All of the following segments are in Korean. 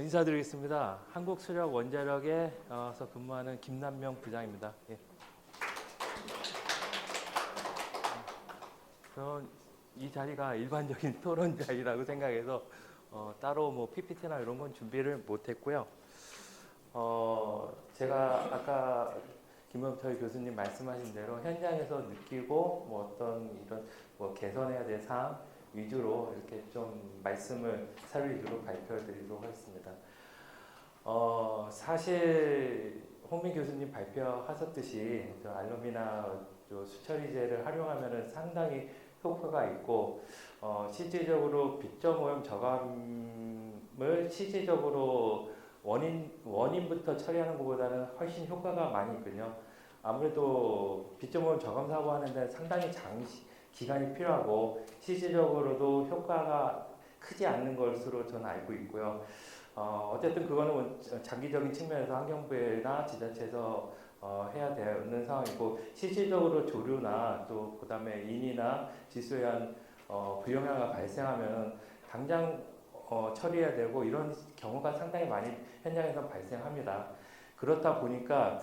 인사드리겠습니다. 한국수력원자력에서 근무하는 김남명 부장입니다. 예. 저는 이 자리가 일반적인 토론 자리라고 생각해서 따로 뭐 PPT나 이런 건 준비를 못했고요. 제가 아까 김범철 교수님 말씀하신 대로 현장에서 느끼고 뭐 어떤 이런 뭐 개선해야 될 사항 위주로 이렇게 좀 말씀을 사례 위주로 발표드리도록 하겠습니다. 사실 홍민 교수님 발표하셨듯이 알루미나 수처리제를 활용하면 상당히 효과가 있고 실질적으로 빗점 오염 저감을 실질적으로 원인부터 처리하는 것보다는 훨씬 효과가 많이 있거든요. 아무래도 빗점 오염 저감 사고 하는 데는 상당히 기간이 필요하고 실질적으로도 효과가 크지 않는 것으로 저는 알고 있고요. 어쨌든 그거는 장기적인 측면에서 환경부나 지자체에서 해야 되는 상황이고 실질적으로 조류나 또 그다음에 인이나 지수에 의한 불영향가 발생하면 당장 처리해야 되고 이런 경우가 상당히 많이 현장에서 발생합니다. 그렇다 보니까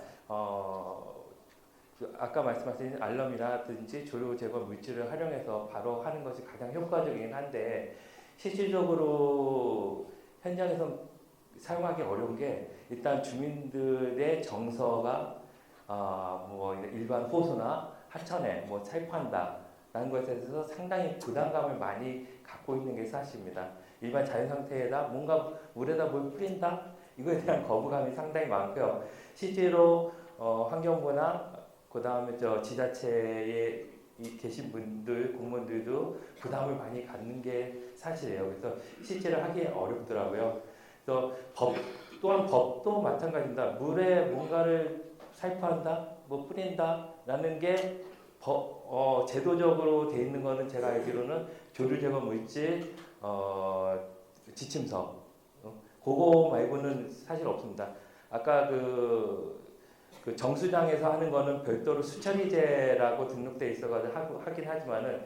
아까 말씀하신 알럼이라든지 조류 제거 물질을 활용해서 바로 하는 것이 가장 효과적이긴 한데 실질적으로 현장에서 사용하기 어려운 게 일단 주민들의 정서가 뭐 일반 호수나 하천에 뭐 살포한다라는 것에 대해서 상당히 부담감을 많이 갖고 있는 게 사실입니다. 일반 자연 상태에다 뭔가 물에다 뭘 뿌린다 이거에 대한 거부감이 상당히 많고요. 실제로 환경부나 그 다음에 지자체에 계신 분들, 공무원들도 부담을 많이 갖는 게 사실이에요. 그래서 실제로 하기 어렵더라고요. 그래서 또한 법도 마찬가지입니다. 물에 뭔가를 살포한다, 뭐 뿌린다라는 게 제도적으로 돼 있는 거는 제가 알기로는 조류 제거 물질 지침서 그거 말고는 사실 없습니다. 아까 그 정수장에서 하는 거는 별도로 수처리제라고 등록돼 있어가지고 하긴 하지만은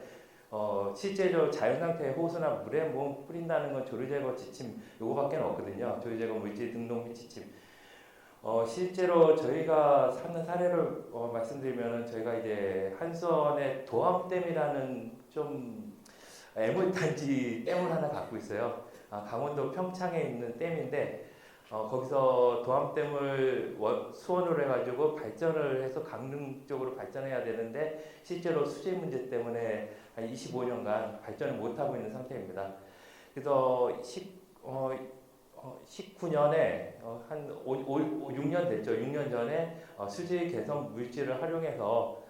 실제로 자연 상태의 호수나 물에 뭐 뿌린다는 건 조류 제거 지침 요거밖에 없거든요. 조류 제거 물질 등록 및 지침. 실제로 저희가 사는 사례를 말씀드리면은 저희가 이제 한수원의 도암댐이라는 좀 애물단지 댐을 하나 갖고 있어요. 강원도 평창에 있는 댐인데 거기서 도암댐을 수원으로 해가지고 발전을 해서 강릉 쪽으로 발전해야 되는데 실제로 수질 문제 때문에 한 25년간 발전을 못하고 있는 상태입니다. 그래서 19년에 한 6년 됐죠. 6년 전에 수질 개선 물질을 활용해서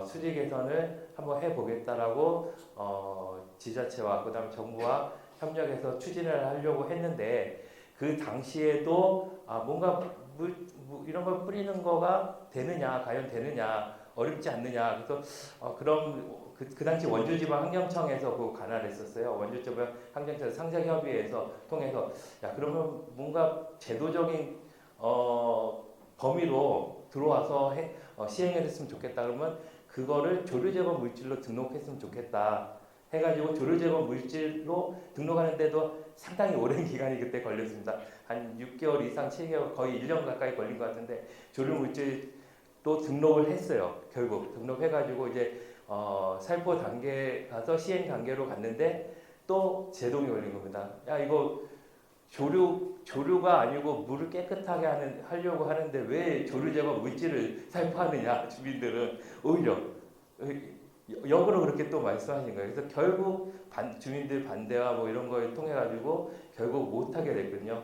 수질 개선을 한번 해보겠다라고 지자체와 그다음 정부와 협력해서 추진을 하려고 했는데 그 당시에도 뭔가 이런 걸 뿌리는 거가 되느냐, 과연 되느냐, 어렵지 않느냐. 그래서 그럼 그 당시 원주지방환경청에서 그 관할을 했었어요. 원주지방환경청 상생협의회에서 통해서 그러면 뭔가 제도적인 범위로 들어와서 시행을 했으면 좋겠다. 그러면 그거를 조류제거 물질로 등록했으면 좋겠다. 해가지고 조류제거 물질로 등록하는데도 상당히 오랜 기간이 그때 걸렸습니다. 한 6개월 이상, 7개월, 거의 1년 가까이 걸린 것 같은데 조류 물질도 등록을 했어요. 결국 등록해가지고 이제 살포 단계 가서 시행 단계로 갔는데 또 제동이 걸린 겁니다. 이거 조류가 아니고 물을 깨끗하게 하려고 하는데 왜 조류 제거 물질을 살포하느냐 주민들은 오히려 역으로 그렇게 또 말씀하신 거예요. 그래서 결국 주민들 반대와 뭐 이런 거에 통해 가지고 결국 못하게 됐거든요.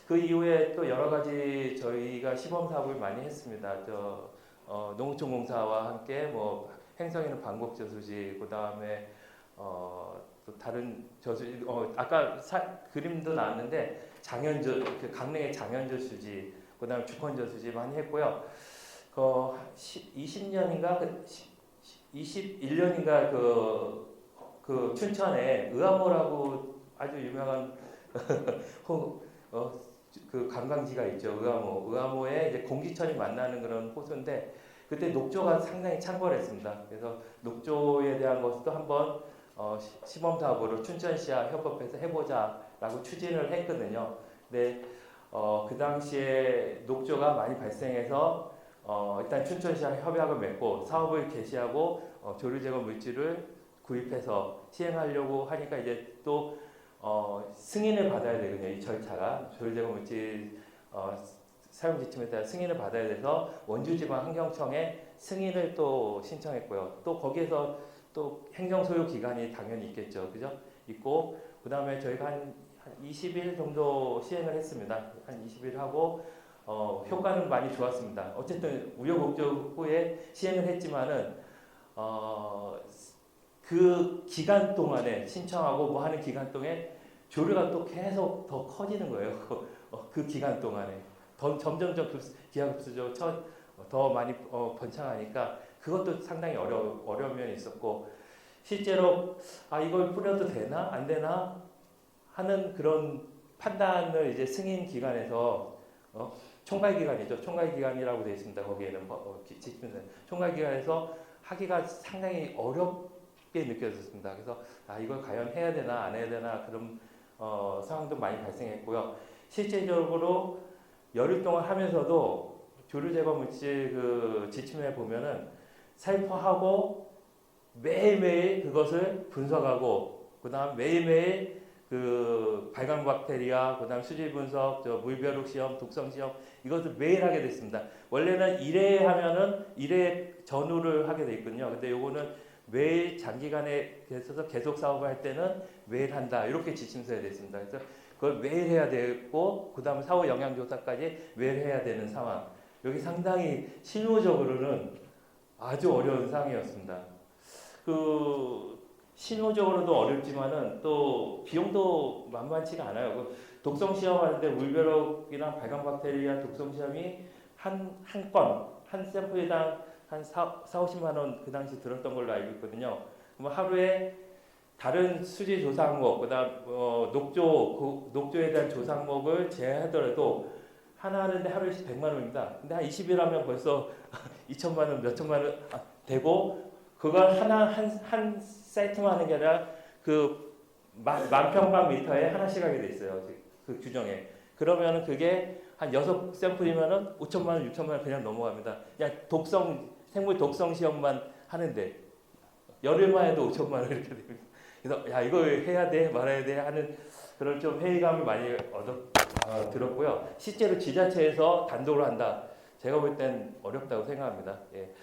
그 이후에 또 여러 가지 저희가 시범 사업을 많이 했습니다. 농어촌공사와 함께 뭐 행성에는 반곡저수지, 그 다음에 또 다른 저수지, 아까 그림도 나왔는데 강릉의 장현저수지, 그 다음에 주권저수지 많이 했고요. 20년인가 21년인가 그 춘천에 의암호라고 아주 유명한 그 관광지가 있죠. 의암호에 이제 공기천이 만나는 그런 호수인데 그때 녹조가 상당히 창궐했습니다. 그래서 녹조에 대한 것도 한번 시범 사업으로 춘천시와 협업해서 해보자라고 추진을 했거든요. 근데 그 당시에 녹조가 많이 발생해서 일단 춘천시랑 협약을 맺고 사업을 개시하고 조류 제거 물질을 구입해서 시행하려고 하니까 이제 또 승인을 받아야 되거든요. 이 절차가 조류 제거 물질 사용 지침에 따라 승인을 받아야 돼서 원주지방환경청에 승인을 또 신청했고요. 또 거기에서 또 행정소요 기간이 당연히 있겠죠. 그죠? 있고 그 다음에 저희가 한 20일 정도 시행을 했습니다. 한 20일 하고 효과는 많이 좋았습니다. 어쨌든 우여곡절 후에 시행을 했지만은 그 기간 동안에 신청하고 뭐 하는 기간 동안에 조류가 또 계속 더 커지는 거예요. 그 기간 동안에 점점점 기하급수적으로 더 많이 번창하니까 그것도 상당히 어려운 면이 있었고 실제로 이걸 뿌려도 되나 안 되나 하는 그런 판단을 이제 승인 기관에서 총괄 기관이죠. 총괄 기관이라고 되어 있습니다. 거기에는 총괄 기관에서 하기가 상당히 어렵게 느껴졌습니다. 그래서 이걸 과연 해야 되나 안 해야 되나 그런 상황도 많이 발생했고요. 실제적으로 열흘 동안 하면서도 조류 제거 물질 그 지침에 보면은 살포하고 매일매일 그것을 분석하고 그다음 매일매일 그 발광 박테리아, 그다음 수질 분석, 물벼룩 시험, 독성 시험 이것을 매일 하게 됐습니다. 원래는 1회 하면은 1회 전후를 하게 돼 있거든요. 근데 요거는 매일 장기간에 있어서 계속 사업을 할 때는 매일 한다 이렇게 지침서에 됐습니다. 그래서 그걸 매일 해야 되고 그다음 사후 영향 조사까지 매일 해야 되는 상황. 여기 상당히 실무적으로는 아주 어려운 상황이었습니다. 그 실무적으로도 어렵지만은 또 비용도 만만치가 않아요. 그 독성 시험하는데 물벼룩이랑 발광 박테리아 독성 시험이 한 샘플당 한 50만 원 그 당시 들었던 걸로 알고 있거든요. 그럼 하루에 다른 수질 조사 항목, 그다음 녹조에 대한 조사 항목을 제외하더라도 하나 하는데 하루에 100만 원입니다. 근데 한 20일 하면 벌써 2천만 원, 몇 천만 원 되고 그걸 한 사이트만 하는 게 아니라 그 만평방미터에 하나씩 하게 돼 있어요. 그 규정에. 그러면은 그게 한 6샘플이면은 5천만 원, 6천만 원 그냥 넘어갑니다. 그냥 생물 독성 시험만 하는데 열흘만 해도 5천만 원 이렇게 됩니다. 그래서 이걸 해야 돼 말아야 돼 하는 그런 좀 회의감을 많이 들었고요. 실제로 지자체에서 단독으로 한다. 제가 볼 땐 어렵다고 생각합니다. 예.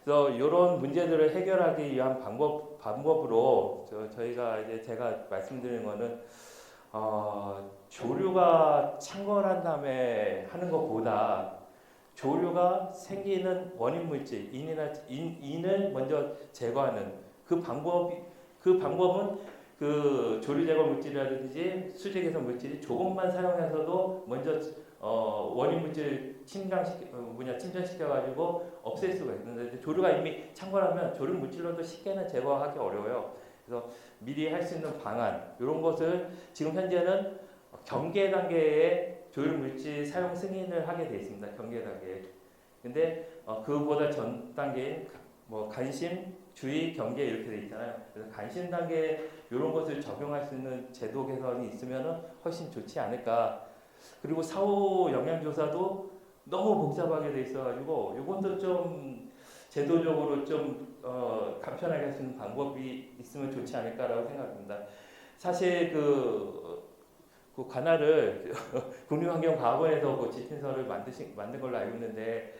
그래서 이런 문제들을 해결하기 위한 방법으로 저희가 이제 제가 말씀드리는 거는 조류가 창궐한 다음에 하는 것보다 조류가 생기는 원인 물질 인을 먼저 제거하는 그 방법은 그 조류 제거 물질이라든지 수질 개선 물질이 조금만 사용해서도 먼저 원인 물질 침전시켜 가지고 없앨 수가 있는데 조류가 이미 창궐하면 조류 물질로도 쉽게는 제거하기 어려워요. 그래서 미리 할 수 있는 방안 이런 것을 지금 현재는 경계 단계에 조류 물질 사용 승인을 하게 돼 있습니다. 경계 단계에. 근데 그보다 전 단계인 관심, 주의, 경계 이렇게 돼 있잖아요. 그래서 관심 단계 이런 것을 적용할 수 있는 제도 개선이 있으면 훨씬 좋지 않을까. 그리고 사후 영향 조사도 너무 복잡하게 돼 있어가지고 이것도 좀 제도적으로 좀 간편하게 할 수 있는 방법이 있으면 좋지 않을까라고 생각합니다. 사실 그 관할을 국립환경과학원에서 그 지침서를 만든 걸로 알고 있는데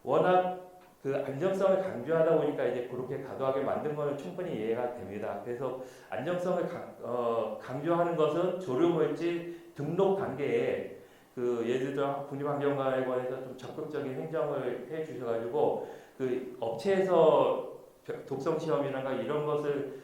워낙 그 안정성을 강조하다 보니까 이제 그렇게 과도하게 만든 거는 충분히 이해가 됩니다. 그래서 안정성을 강조하는 것은 조류물질 등록 단계에 그 예를 들어 국립환경과학원에서 좀 적극적인 행정을 해 주셔가지고 그 업체에서 독성 시험이나 이런 것을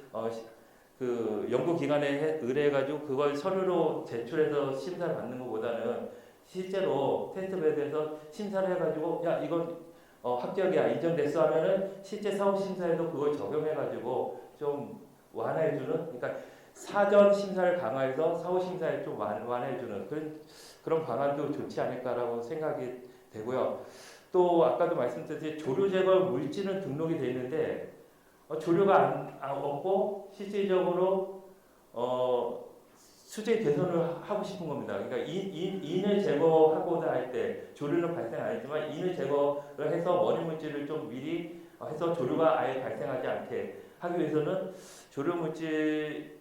그 연구기관에 의뢰해가지고 그걸 서류로 제출해서 심사를 받는 것보다는 실제로 테스트베드에서 심사를 해가지고 이건 합격이야 인정됐어 하면은 실제 사후 심사에도 그걸 적용해가지고 좀 완화해주는 그러니까 사전 심사를 강화해서 사후 심사에 좀 완화해주는 그런 방안도 좋지 않을까라고 생각이 되고요. 또 아까도 말씀드렸듯이 조류 제거 물질은 등록이 되어 있는데 조류가 없고 실질적으로 수질 개선을 하고 싶은 겁니다. 그러니까 인을 제거하고자 할 때 조류는 발생 안 했지만 인을 제거를 해서 원인 물질을 좀 미리 해서 조류가 아예 발생하지 않게 하기 위해서는 조류 물질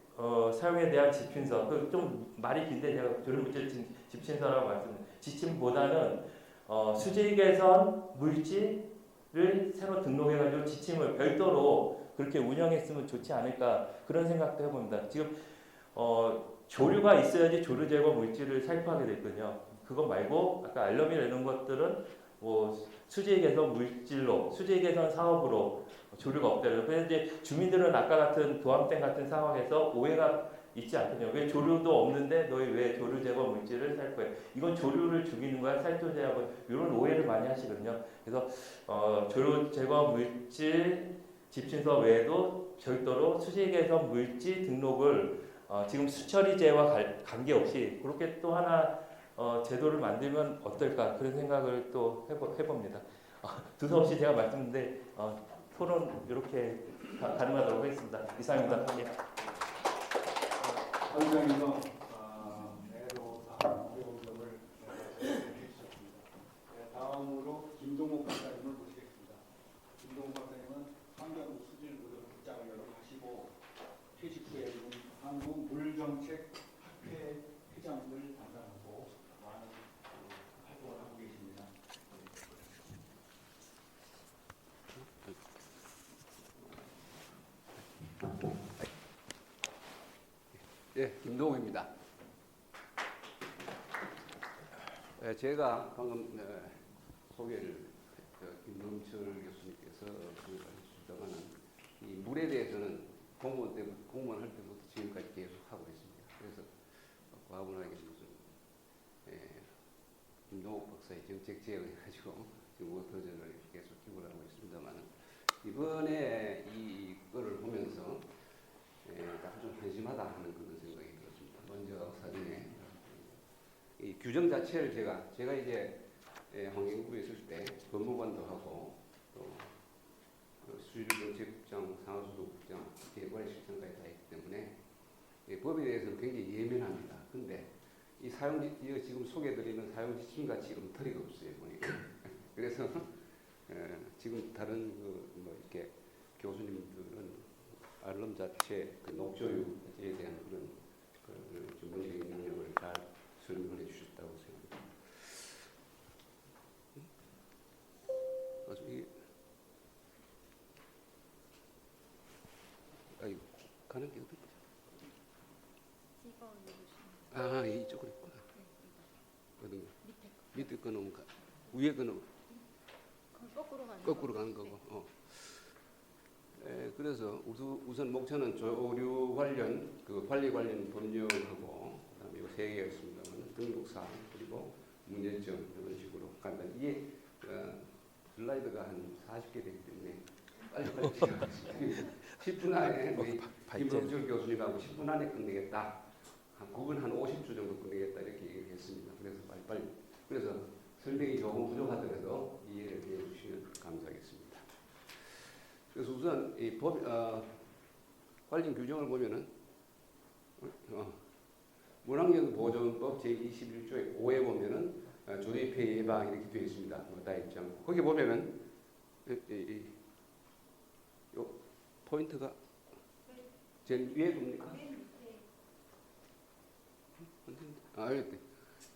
사용에 대한 지침서, 그 좀 말이 긴데 제가 조류 물질 지침서라고 말씀드립니다. 지침보다는 수질 개선 물질을 새로 등록해가지고 지침을 별도로 그렇게 운영했으면 좋지 않을까 그런 생각도 해봅니다. 지금 조류가 있어야지 조류 제거 물질을 살포하게 됐거든요. 그거 말고 아까 알러미나 이런 것들은 뭐 수질 개선 물질로, 수질 개선 사업으로 조류가 없다고. 그래서 이제 주민들은 아까 같은 도암댐 같은 상황에서 오해가 있지 않거든요. 왜 조류도 없는데 너희 왜 조류 제거 물질을 살포해? 이건 조류를 죽이는 거야, 살토제하고 이런 오해를 많이 하시거든요. 그래서 조류 제거 물질 집신서 외에도 별도로 수질 개선 물질 등록을 지금 수처리제와 관계없이 그렇게 또 하나 제도를 만들면 어떨까 그런 생각을 또 해봅니다. 두서없이 제가 말씀드렸는데 토론 이렇게 가능하도록 하겠습니다. 이상입니다. 예. 현장에서 애로사항, 어려운 점을 해주셨습니다. 다음으로 김동욱 박사님을 모시겠습니다. 김동욱 박사님은 환경부 수질보존국장을 하시고 퇴직 후에 지금 한국물정책학회 회장을 담당하고 많은 활동을 하고 계십니다. 네, 김동욱입니다. 제가 방금 소개를 김동철 교수님께서 주장하는 이 물에 대해서는 공무원 할 때부터 지금까지 계속 하고 있습니다. 그래서 과분하게 무슨 김동욱 박사의 정책 제안을 가지고 지금 워터전을 계속 기부를 하고 있습니다만 이번에 이거를 보면서 약간 좀 한심하다 하는 그런 생각이 들었습니다. 먼저 사전에 이 규정 자체를 제가 이제 환경부에 있을 때 법무관도 하고 또 수질정책국장, 상하수도국장, 개발실장까지 다 있기 때문에 법에 대해서는 굉장히 예민합니다. 근데 이 지금 소개드리는 사용지침 같이 엉터리가 없어요. 보니까. 그래서 지금 다른 뭐 이렇게 교수님들은 알럼 자체, 녹조유에 대한 그런 전문적인 능력을 잘 설명을 해주셨다고 생각합니다. 이게 가는 게 어디? 이쪽으로 있구나. 어떤 거? 밑에 거 놓으면 위에 거 놓으면 거꾸로 가는 거고. 그래서 우선 목차는 조류 관련 관리 관련 법령하고 그다음에 이 세 개가 있습니다만 등록사항 그리고 문제점 이런 식으로 간단히 이게 슬라이드가 한 40개 되기 때문에 빨리 시작하겠습니다. 10분 안에 우리 김범철 교수님하고 10분 안에 끝내겠다. 그분 한 50주 정도 끝내겠다 이렇게 얘기했습니다. 그래서 빨리 그래서 설명이 조금 부족하더라도 이해를 해주시면 감사하겠습니다. 그래서 우선 이 관련 규정을 보면은 문환경보존법 제21조의 5에 보면은 조류 피해 예방 이렇게 되어 있습니다. 다 있지 않고 거기 보면은 요 포인트가 제일 위에 둡니까?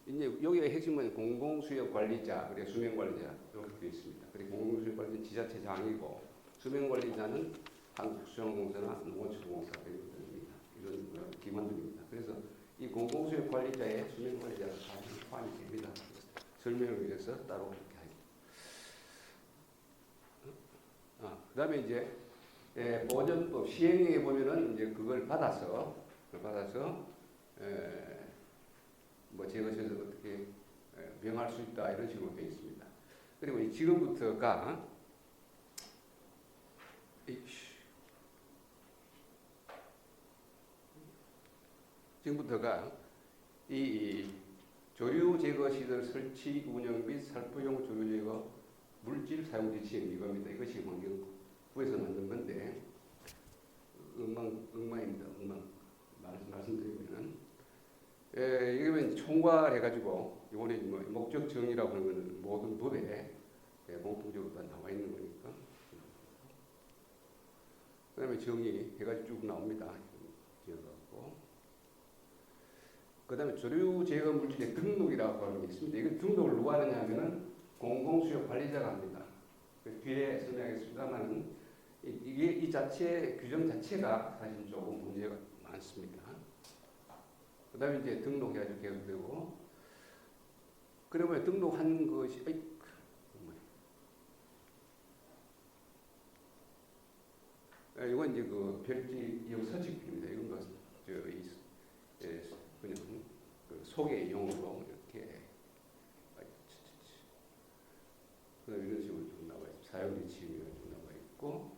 이제 여기가 핵심은 공공수역 관리자, 그리고 수면 관리자 이렇게 되어 있습니다. 그리고 공공수역 관리자는 지자체장이고 수면 관리자는 한국수영공사나 농어촌공사 이런 기관들입니다. 그래서 이 공공수역 관리자의 수면 관리자가 사실 포함이 됩니다. 설명을 위해서 따로 그렇게 하죠. 그다음에 이제 보존법 시행령에 보면은 이제 그걸 받아서 뭐 제것에서 어떻게 명할 수 있다 이런 식으로 되어 있습니다. 그리고 지금부터가 이 조류 제거 시설 설치 운영 및 살포용 조류 제거 물질 사용 지침 이겁니다. 이것이 환경부에서 만든 건데 엉망입니다. 말씀드리면은 이게 총괄해가지고 이번에 뭐 목적 정의라고 하는 것은 모든 법에 공통적으로 다 나와 있는 거니까. 그다음에 정의 해가지고 쭉 나옵니다. 지어갖고. 그다음에 조류 제거 물질의 등록이라고 하는 게 있습니다. 이거 등록을 누가 하느냐면은 공공수요 관리자가 합니다. 그 뒤에 설명하겠습니다만 이게 이 자체 규정 자체가 사실 조금 문제가 많습니다. 그다음에 이제 등록해가지고 계속되고 그러면 등록한 것이 이건 이제 그 별지 이용 서식입니다. 이건 뭐 그냥 그 소개용으로 이렇게 그다음 이런 식으로 좀 나와 있고 사용 지침이 좀 나와 있고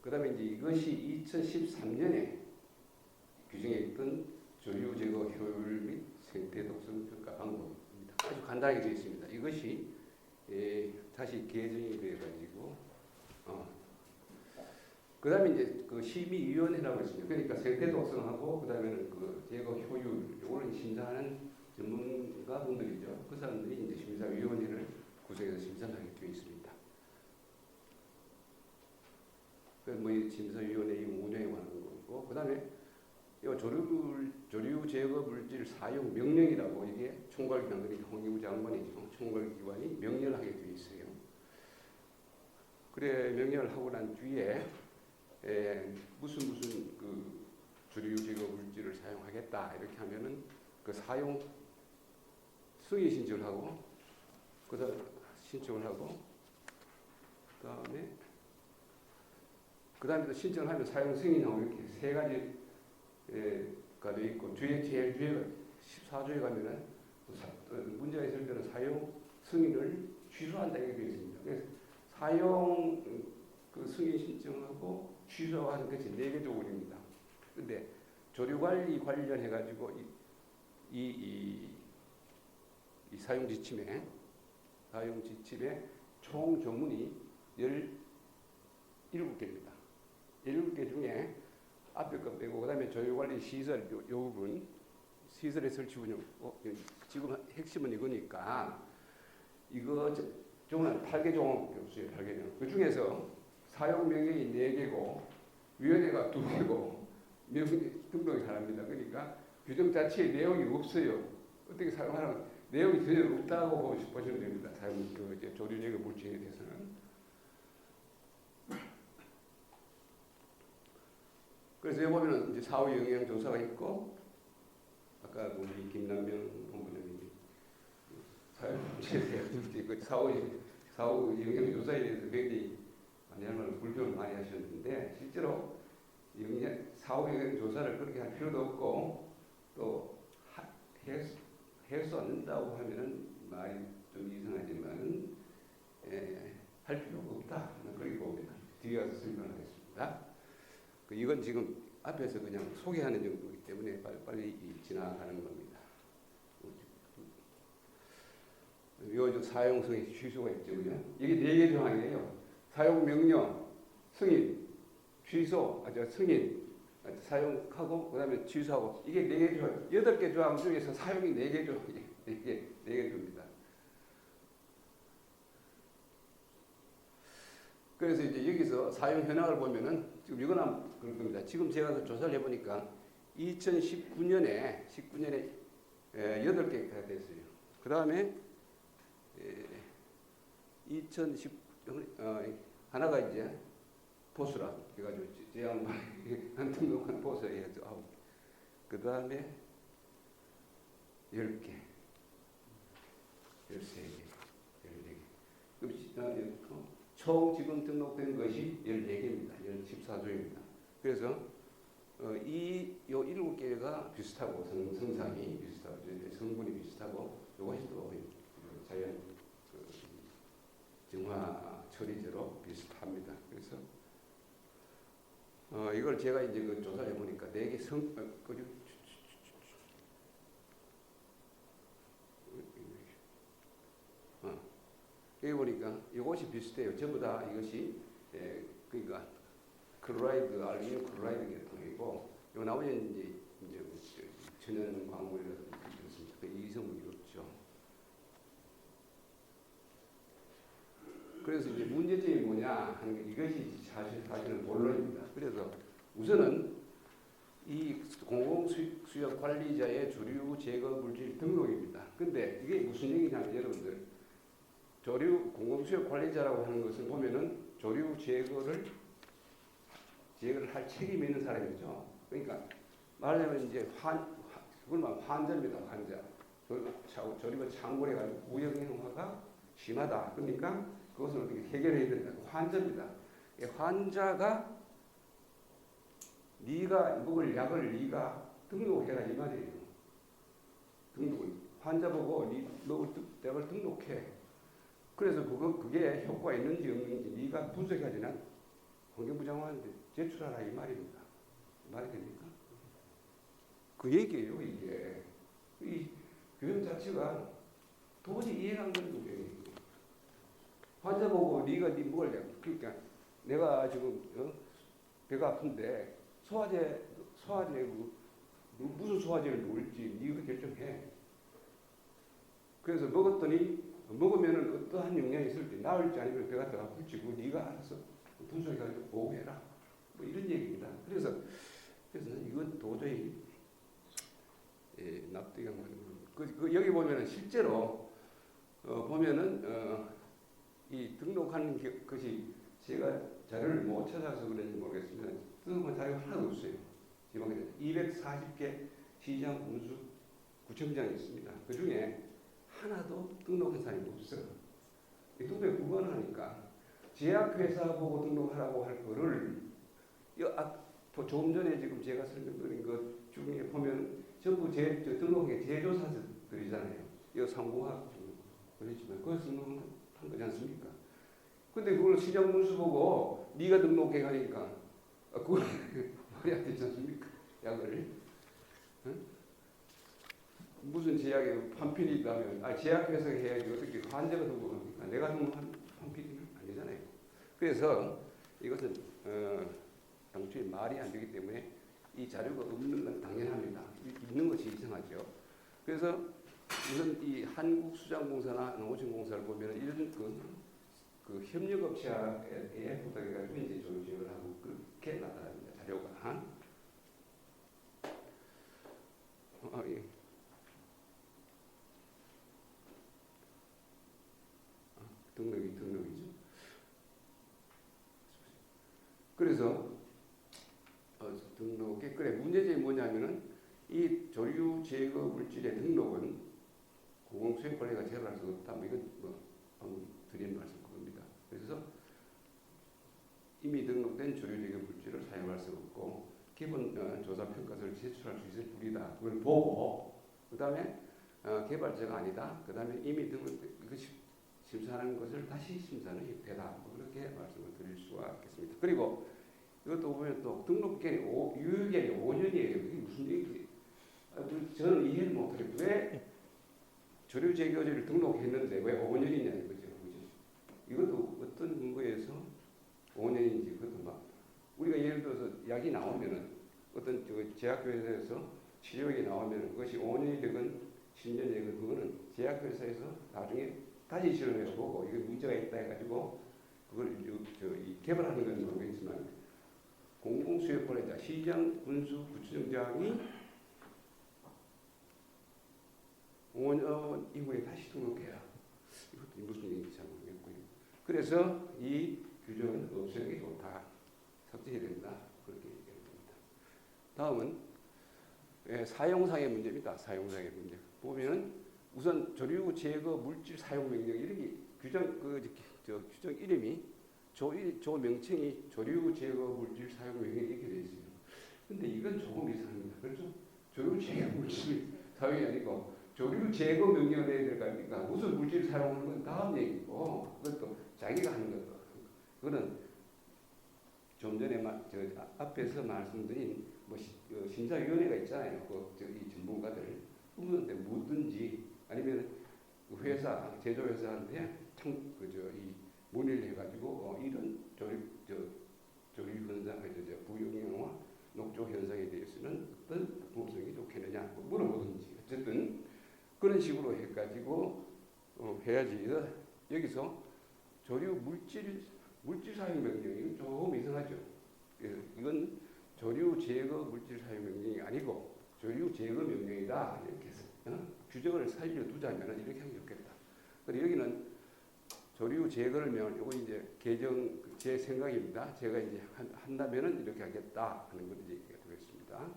그다음에 이제 이것이 2013년에 규정에 있던 조류 제거 효율 및 생태 독성 평가 방법입니다. 아주 간단하게 되어 있습니다. 이것이 다시 개정이 되어가지고 그다음에 이제 그 심의위원회라고 했습니다. 그러니까 생태 독성하고 그다음에는 그 제거 효율 이거를 심사하는 전문가분들이죠. 그 사람들이 이제 심사위원회를 구성해서 심사를 하게 되어 있습니다. 그뭐 심사위원회 이 운영에 관한 거고 그다음에 이 조류 제거 물질 사용 명령이라고 이게 총괄기관 그러니까 홍익우 장관이죠. 총괄기관이 명령을 하게 되어 있어요. 그래 명령을 하고 난 뒤에 무슨 그 조류 제거 물질을 사용하겠다 이렇게 하면은 그 사용 승인 신청을 하고 그다음 신청을 하고 그다음에 또 신청을 하면 사용 승인하고 이렇게 세 가지가 되어 있고 제일 뒤에가 14조에 가면은 문제가 있을 때는 사용 승인을 취소한다 이렇게 되어 있습니다. 그래서 사용 그 승인 신청하고 취소하는 것이 4개 조건입니다. 근데 조류관리 관련해 가지고 이 사용 지침에 총 조문이 17개입니다. 17개 중에 앞에 거 빼고 그다음에 조류관리 시설 요 부분 시설의 설치 운영 지금 핵심은 이거니까 이거 종은 8개 종밖에 없어요. 8개 종. 그 중에서 사용 명령이 4개고 위원회가 2개고 등록이 하나입니다. 그러니까 규정 자체에 내용이 없어요. 어떻게 사용하는 내용이 전혀 없다고 보시면 됩니다. 사용 그 조류 제거 물질에 대해서는. 그래서 여기 보면은 이제 사후 영향 조사가 있고 아까 우리 김남명 본부장님이 사용 문제에 대해서 사후 영향 조사에 대해서 굉장히 많이 할 만한 불평을 많이 하셨는데 실제로 사후 영향 조사를 그렇게 할 필요도 없고 또 해서 않는다고 하면은 말이 좀 이상하지만 할 필요가 없다. 그렇게 봅니다. 뒤에 가서 설명하겠습니다. 이건 지금 앞에서 그냥 소개하는 정도이기 때문에 빨리 지나가는 겁니다. 요 사용성의 취소가 있죠. 그죠? 이게 4개 조항이에요. 사용 명령, 승인, 취소, 승인, 사용하고 그다음에 취소하고 이게 4개 조항. 8개 조항 중에서 사용이 4개 조항이에요. 4개 조입니다. 그래서 이제 여기서 사용 현황을 보면은 지금 이거나 그럴 겁니다. 지금 제가 조사를 해보니까 2019년에 8개가 됐어요. 그 다음에 2010 하나가 이제 보수라 해가지고 제양반 한 등록한 보수에 해서 9개. 그 다음에 10개, 13개, 14개. 총 지금 등록된 것이 14개입니다. 14조입니다. 그래서 이 7개가 비슷하고 성상이 비슷하고 성분이 비슷하고 이것이 또 자연 정화 처리제로 비슷합니다. 그래서 이걸 제가 이제 그 조사해 보니까 4개 여기 보니까 이것이 비슷해요. 전부 다 이것이 그러니까 클로라이드, 알루미늄 클로라이드 계통이고 요 나머지는 이제 천연 광물이라든지 그렇습니다. 그 이성분이 없죠. 그래서 이제 문제점이 뭐냐 하는 게 이것이 사실은 본론입니다. 그래서 우선은 이 공공수역 관리자의 조류 제거 물질 등록입니다. 근데 이게 무슨 얘기냐면 여러분들 조류 공공수역 관리자라고 하는 것을 보면은 조류 제거를 할 책임이 있는 사람이죠. 그러니까 말하자면 이제 그걸 환자입니다. 환자. 조류가 창궐해가지고 우영형화가 심하다. 그러니까 그것을 어떻게 해결해야 된다. 환자입니다. 환자가 네가 먹을 약을 네가 등록해라 이 말이에요. 등록을 환자 보고 너 약을 등록해. 그래서 그게 효과가 있는지 없는지 네가 분석하지는 환경부장관한테 제출하라 이 말입니다. 말이 됩니까? 그 얘기예요 이게. 이 교육 자체가 도저히 이해가 안 되는 거예요. 환자 보고 네가 네 먹을 약 그러니까 내가 지금 배가 아픈데 소화제 무슨 소화제를 먹을지 네가 결정해. 그래서 먹으면은 어떠한 영향이 있을지 나을지 아니면 배가 더 아플지 네가 알아서 분석해가지고 보고해라. 뭐 이런 얘기입니다. 그래서 이건 도저히 납득이 안 가는 여기 보면은 실제로 보면은 이 등록하는 것이 제가 자료를 못 찾아서 그런지 모르겠습니다. 등록한 자료가 하나도 없어요. 지방에 240개 시장 군수 구청장이 있습니다. 그 중에 하나도 등록한 사람이 없어요. 등록에 불가능하니까 제약회사 보고 등록하라고 할 거를 조금 전에 지금 제가 설명드린 것 중에 보면 전부 등록한 게 제조사들이잖아요. 이거 상공학 그렇지만 그것을 등록한 거지 않습니까? 근데 그걸 시장 군수 보고 네가 등록해 가니까 그걸 말이 안 되지 않습니까? 약을 응? 무슨 제약에 판필이 있다면 제약회사가 해야지 어떻게 환자가 등록합니까? 내가 등록한 판필이는 아니잖아요. 그래서 이것은 당초에 말이 안 되기 때문에 이 자료가 없는 건 당연합니다. 있는 것이 이상하죠. 그래서 우선 이 한국수자공사나 농어촌공사를 보면 이런 그 협력업체에 부탁해가지고 이제 조직을 하고 그렇게 나타납니다. 자료가. 예. 등록이죠. 그래서 등록에 그래 문제점이 뭐냐면은 이 조류 제거 물질의 등록은 공공수역 관리가 제어할 수 없다. 이건 방금 드린 말씀 그겁니다. 그래서 이미 등록된 조류 제거 물질을 사용할 수 없고 기본 조사 평가서를 제출할 수 있을 뿐이다. 그걸 보고 그 다음에 개발자가 아니다. 그 다음에 이미 등록된 이것이 심사하는 것을 다시 심사는 되다. 그렇게 말씀을 드릴 수가 있겠습니다. 그리고 이것도 보면 또 등록기간이 유효기간이 5년이에요. 이게 무슨 얘기지? 저는 이해를 못하겠어요. 왜 조류 제거제를 등록했는데 왜 5년이냐 이거죠. 이것도 어떤 근거에서 5년인지 그것도 막 우리가 예를 들어서 약이 나오면은 어떤 제약회사에서 치료약이 나오면 그것이 5년이 되건 10년이 되건 그거는 제약회사에서 나중에 다시 실험해서 보고 이게 문제가 있다 해가지고 그걸 개발하는 건 모르겠지만 공공수역 관리자 시장 군수 구청장이 5년 이후에 다시 등록해야 이것도 무슨 얘기인지 잘 모르겠고요. 그래서 이 규정은 없애는 게 좋다. 삭제해야 된다. 그렇게 얘기를 합니다. 다음은 사용상의 문제입니다. 사용상의 문제. 보면 우선 조류 제거 물질 사용 명령 이렇게 규정 규정 이름이 조 명칭이 조류 제거 물질 사용 명령 이렇게 되어 있어요. 근데 이건 조금 이상합니다. 그렇죠? 조류 제거 물질 사용이 아니고 조류 제거 명령을 해야 될 거 아닙니까? 무슨 물질 사용하는 건 다음 얘기고 그것도 자기가 하는 거죠. 그거는 좀 전에 앞에서 말씀드린 심사위원회가 있잖아요. 이 전문가들 그분한테 묻든지 아니면 회사 제조회사한테 이 문의를 해가지고 이런 조류 현상, 부용량과 녹조 현상에 대해서는 어떤 보호성이 좋겠느냐 물어. 이런 식으로 해가지고 해야지. 여기서 조류 물질 사용 명령이 조금 이상하죠. 그래서 이건 조류 제거 물질 사용 명령이 아니고 조류 제거 명령이다 이렇게 해서 규정을 살려두자면 이렇게 하면 좋겠다. 그리고 여기는 조류 제거를 명할 요거 이제 개정 제 생각입니다. 제가 이제 한다면은 이렇게 하겠다 하는 걸 이제 되겠습니다.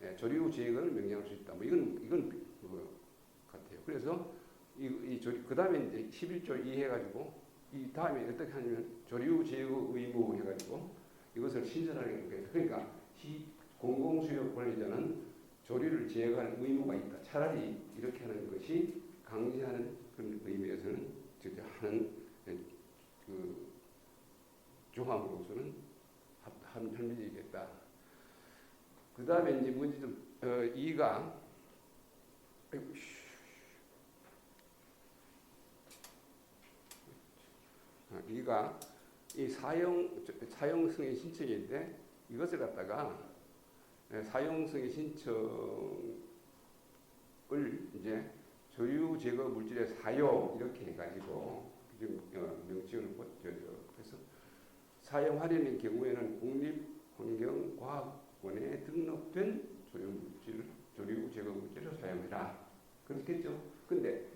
예, 조류 제거를 명령할 수 있다. 뭐 이건 그거 같아요. 그래서 그 다음에 이제 11조 2 해가지고 이 다음에 어떻게 하냐면 조류 제거 의무 해가지고 이것을 신설하게 됩니다. 그러니까 공공수요 관리자는 조류를 제거할 의무가 있다. 차라리 이렇게 하는 것이 강제하는 그런 의미에서는 하는 그 조항으로서는 합리적이겠다. 그 다음에 이제 문제 좀 2가 이 사용승의 신청인데 이것을 갖다가 사용승의 신청을 이제 조류 제거 물질의 사용 이렇게 해가지고 명칭을 그래서 사용하려는 경우에는 국립환경과학원에 등록된 조류 제거 물질을 사용해라. 그렇겠죠. 근데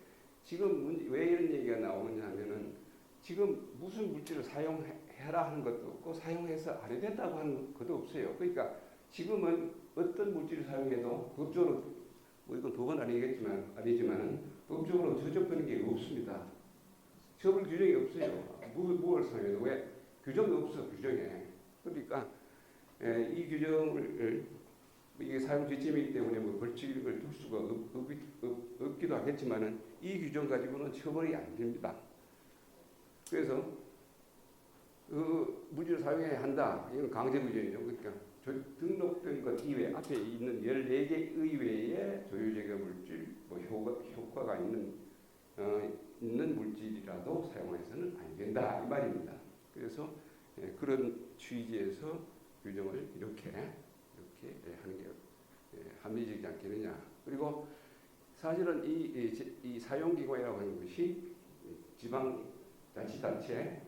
지금 왜 이런 얘기가 나오느냐 하면은 지금 무슨 물질을 사용해라 하는 것도 없고 사용해서 안 된다고 하는 것도 없어요. 그러니까 지금은 어떤 물질을 사용해도 법적으로 뭐 이건 법은 아니지만 법적으로 저촉되는 게 없습니다. 처벌 규정이 없어요. 무엇을 사용해도 왜 규정이 없어 규정에. 그러니까 이 규정을 이게 사용 지침이기 때문에 뭐 벌칙을 둘 수가 없기도 하겠지만은 이 규정 가지고는 처벌이 안 됩니다. 그래서 그 물질을 사용해야 한다. 이건 강제 규정이죠. 그러니까 등록된 것 이외 앞에 있는 14개 의외의 조류 제거 물질 뭐 효과가 있는 물질이라도 사용해서는 안 된다 이 말입니다. 그래서 그런 취지에서 규정을 이렇게 하는 게 합리적이지 않겠느냐. 그리고 사실은 이 사용기관이라고 하는 것이 지방자치단체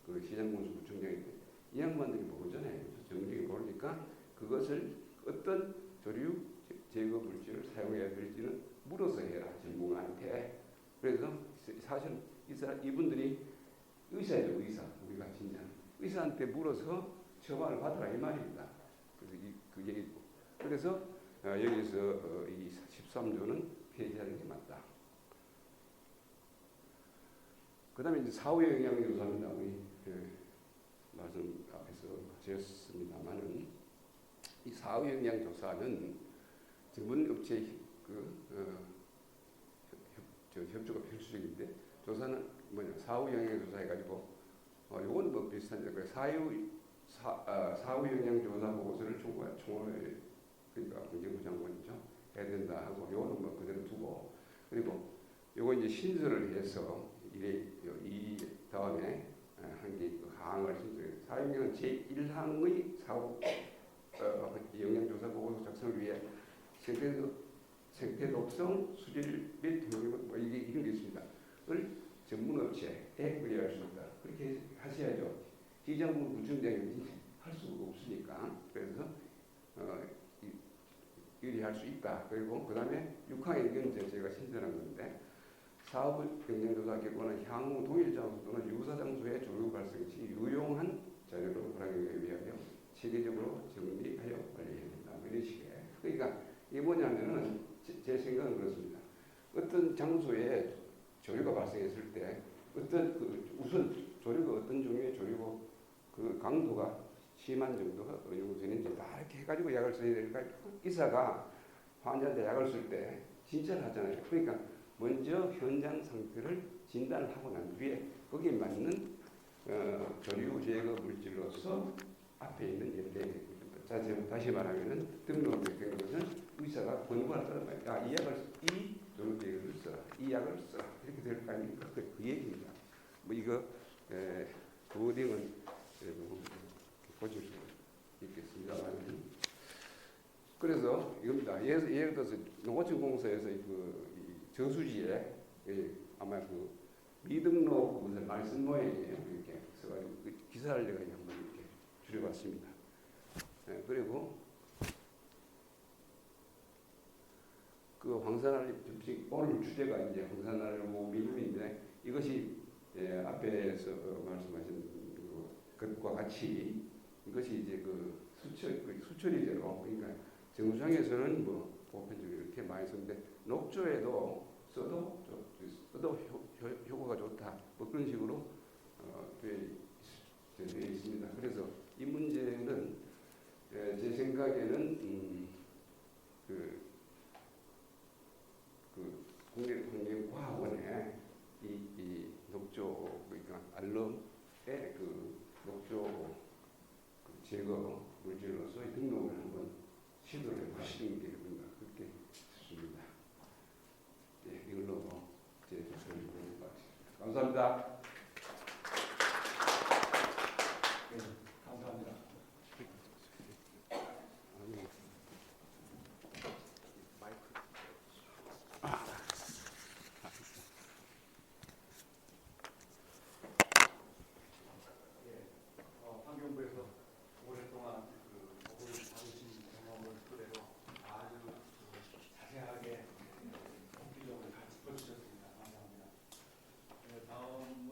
그 시장군수구청장인데 이 양반들이 모르잖아요. 정책이 모르니까 그것을 어떤 조류 제거 물질을 사용해야 될지는 물어서 해라 전문가한테. 그래서 사실 이분들이 의사예요. 우리가 진짜 의사한테 물어서 처방을 받으라 이 말입니다. 그래서 그 얘기고. 그래서 여기서 이 13조는 폐지하는 게 맞다. 그다음에 이제 사후 영향 조사입니다. 우리 말씀 앞에서 하셨습니다만은 이 사후 영향 조사는 전문 업체 협조가 필수적인데 조사는 사후 영향 조사해가지고 요건 뭐 비슷한데 사후 영향 조사 보고서를 총괄 그러니까 환경부 장관이죠 해야 된다 하고 요거는 뭐 그대로 두고 그리고 요거 이제 신설을 해서 이 다음에 한 게 항을 신설해요. 사용량은 제1항의 사후 영향조사 보고서 작성을 위해 생태 독성 수질 및 뭐 이게 이런 게 있습니다. 을 전문업체에 의뢰할 수 있다. 그렇게 하셔야죠. 시장부 구청장이 할 수가 없으니까. 그래서 의뢰할 수 있다. 그리고 그 다음에 6항에 이건 제가 신설한 건데 사업 영향조사 결과는 향후 동일 장소 또는 유사 장소의 조류 발생 시 유용한 자료로 활용하기 위하여 체계적으로 정리하여 관리해야 된다. 이런 식의. 그러니까 이게 뭐냐면은 제 생각은 그렇습니다. 어떤 장소에 조류가 발생했을 때 우선 조류가 어떤 종류의 조류고 그 강도가 심한 정도가 어느 정도 되는지 다 이렇게 해가지고 약을 써야 될까? 의사가 환자한테 약을 쓸 때 진찰을 하잖아요. 그러니까 먼저 현장 상태를 진단을 하고 난 뒤에 거기에 맞는 조류 제거 물질로서 앞에 있는 14개 다시 말하면은 등록된 것은 의사가 권고할 거란 말이야. 이 조류 제거를 써라. 이 약을 써라. 이렇게 될 거 아닙니까? 그 얘기입니다. 뭐 이거 워딩은 보실 수 있겠습니다만 그래서 이겁니다. 예를 들어서 농어촌 공사에서 저수지에 아마 그 미등록 무슨 말씀 모양이에요. 이렇게 써가지고 그 기사를 내가 한번 이렇게 줄여봤습니다. 그리고 그 황산알 오늘 주제가 이제 황산알고 민물인데 이것이 앞에서 말씀하신 것과 같이 이것이 이제 그 수처리제로 그러니까 정부청에서는 뭐 보편적으로 이렇게 많이 쓰는데 녹조에도 써도 효과가 좋다 뭐 그런 식으로 되어 있습니다. 그래서 이 문제는 제 생각에는 그 국립환경과학원에 이 녹조 그러니까 알럼의 그 녹조 제거 물질로서의 등록을 한번 시도를 해보시는 게 뭔가 그렇게 싶습니다. 네, 이걸로 제 설명을 마치겠습니다. 감사합니다. 네, 감사합니다. 환경부에서 오랫동안 그 법을 다루신 경험을 토대로 아주 자세하게 공기적으로 다 짚어주셨습니다. 감사합니다. 다음은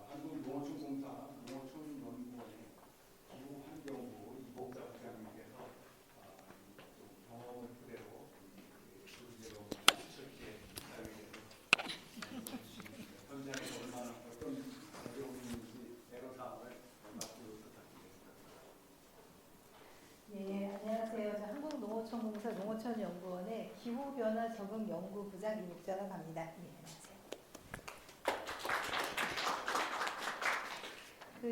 한국농어촌공사 농어촌연구원의 기후환경부 이복자 부장님께서 경험을 토대로 조제로 수첩기에 기사에 대해서 말씀해 주시겠습니다. 현장에서 얼마나 어떤 어려움이 있는지 애로사항을 말씀을 부탁드리겠습니다. 예, 안녕하세요. 저 한국농어촌공사 농어촌연구원의 기후변화 적응 연구부장 이복자라고 합니다. 예, 안녕하세요.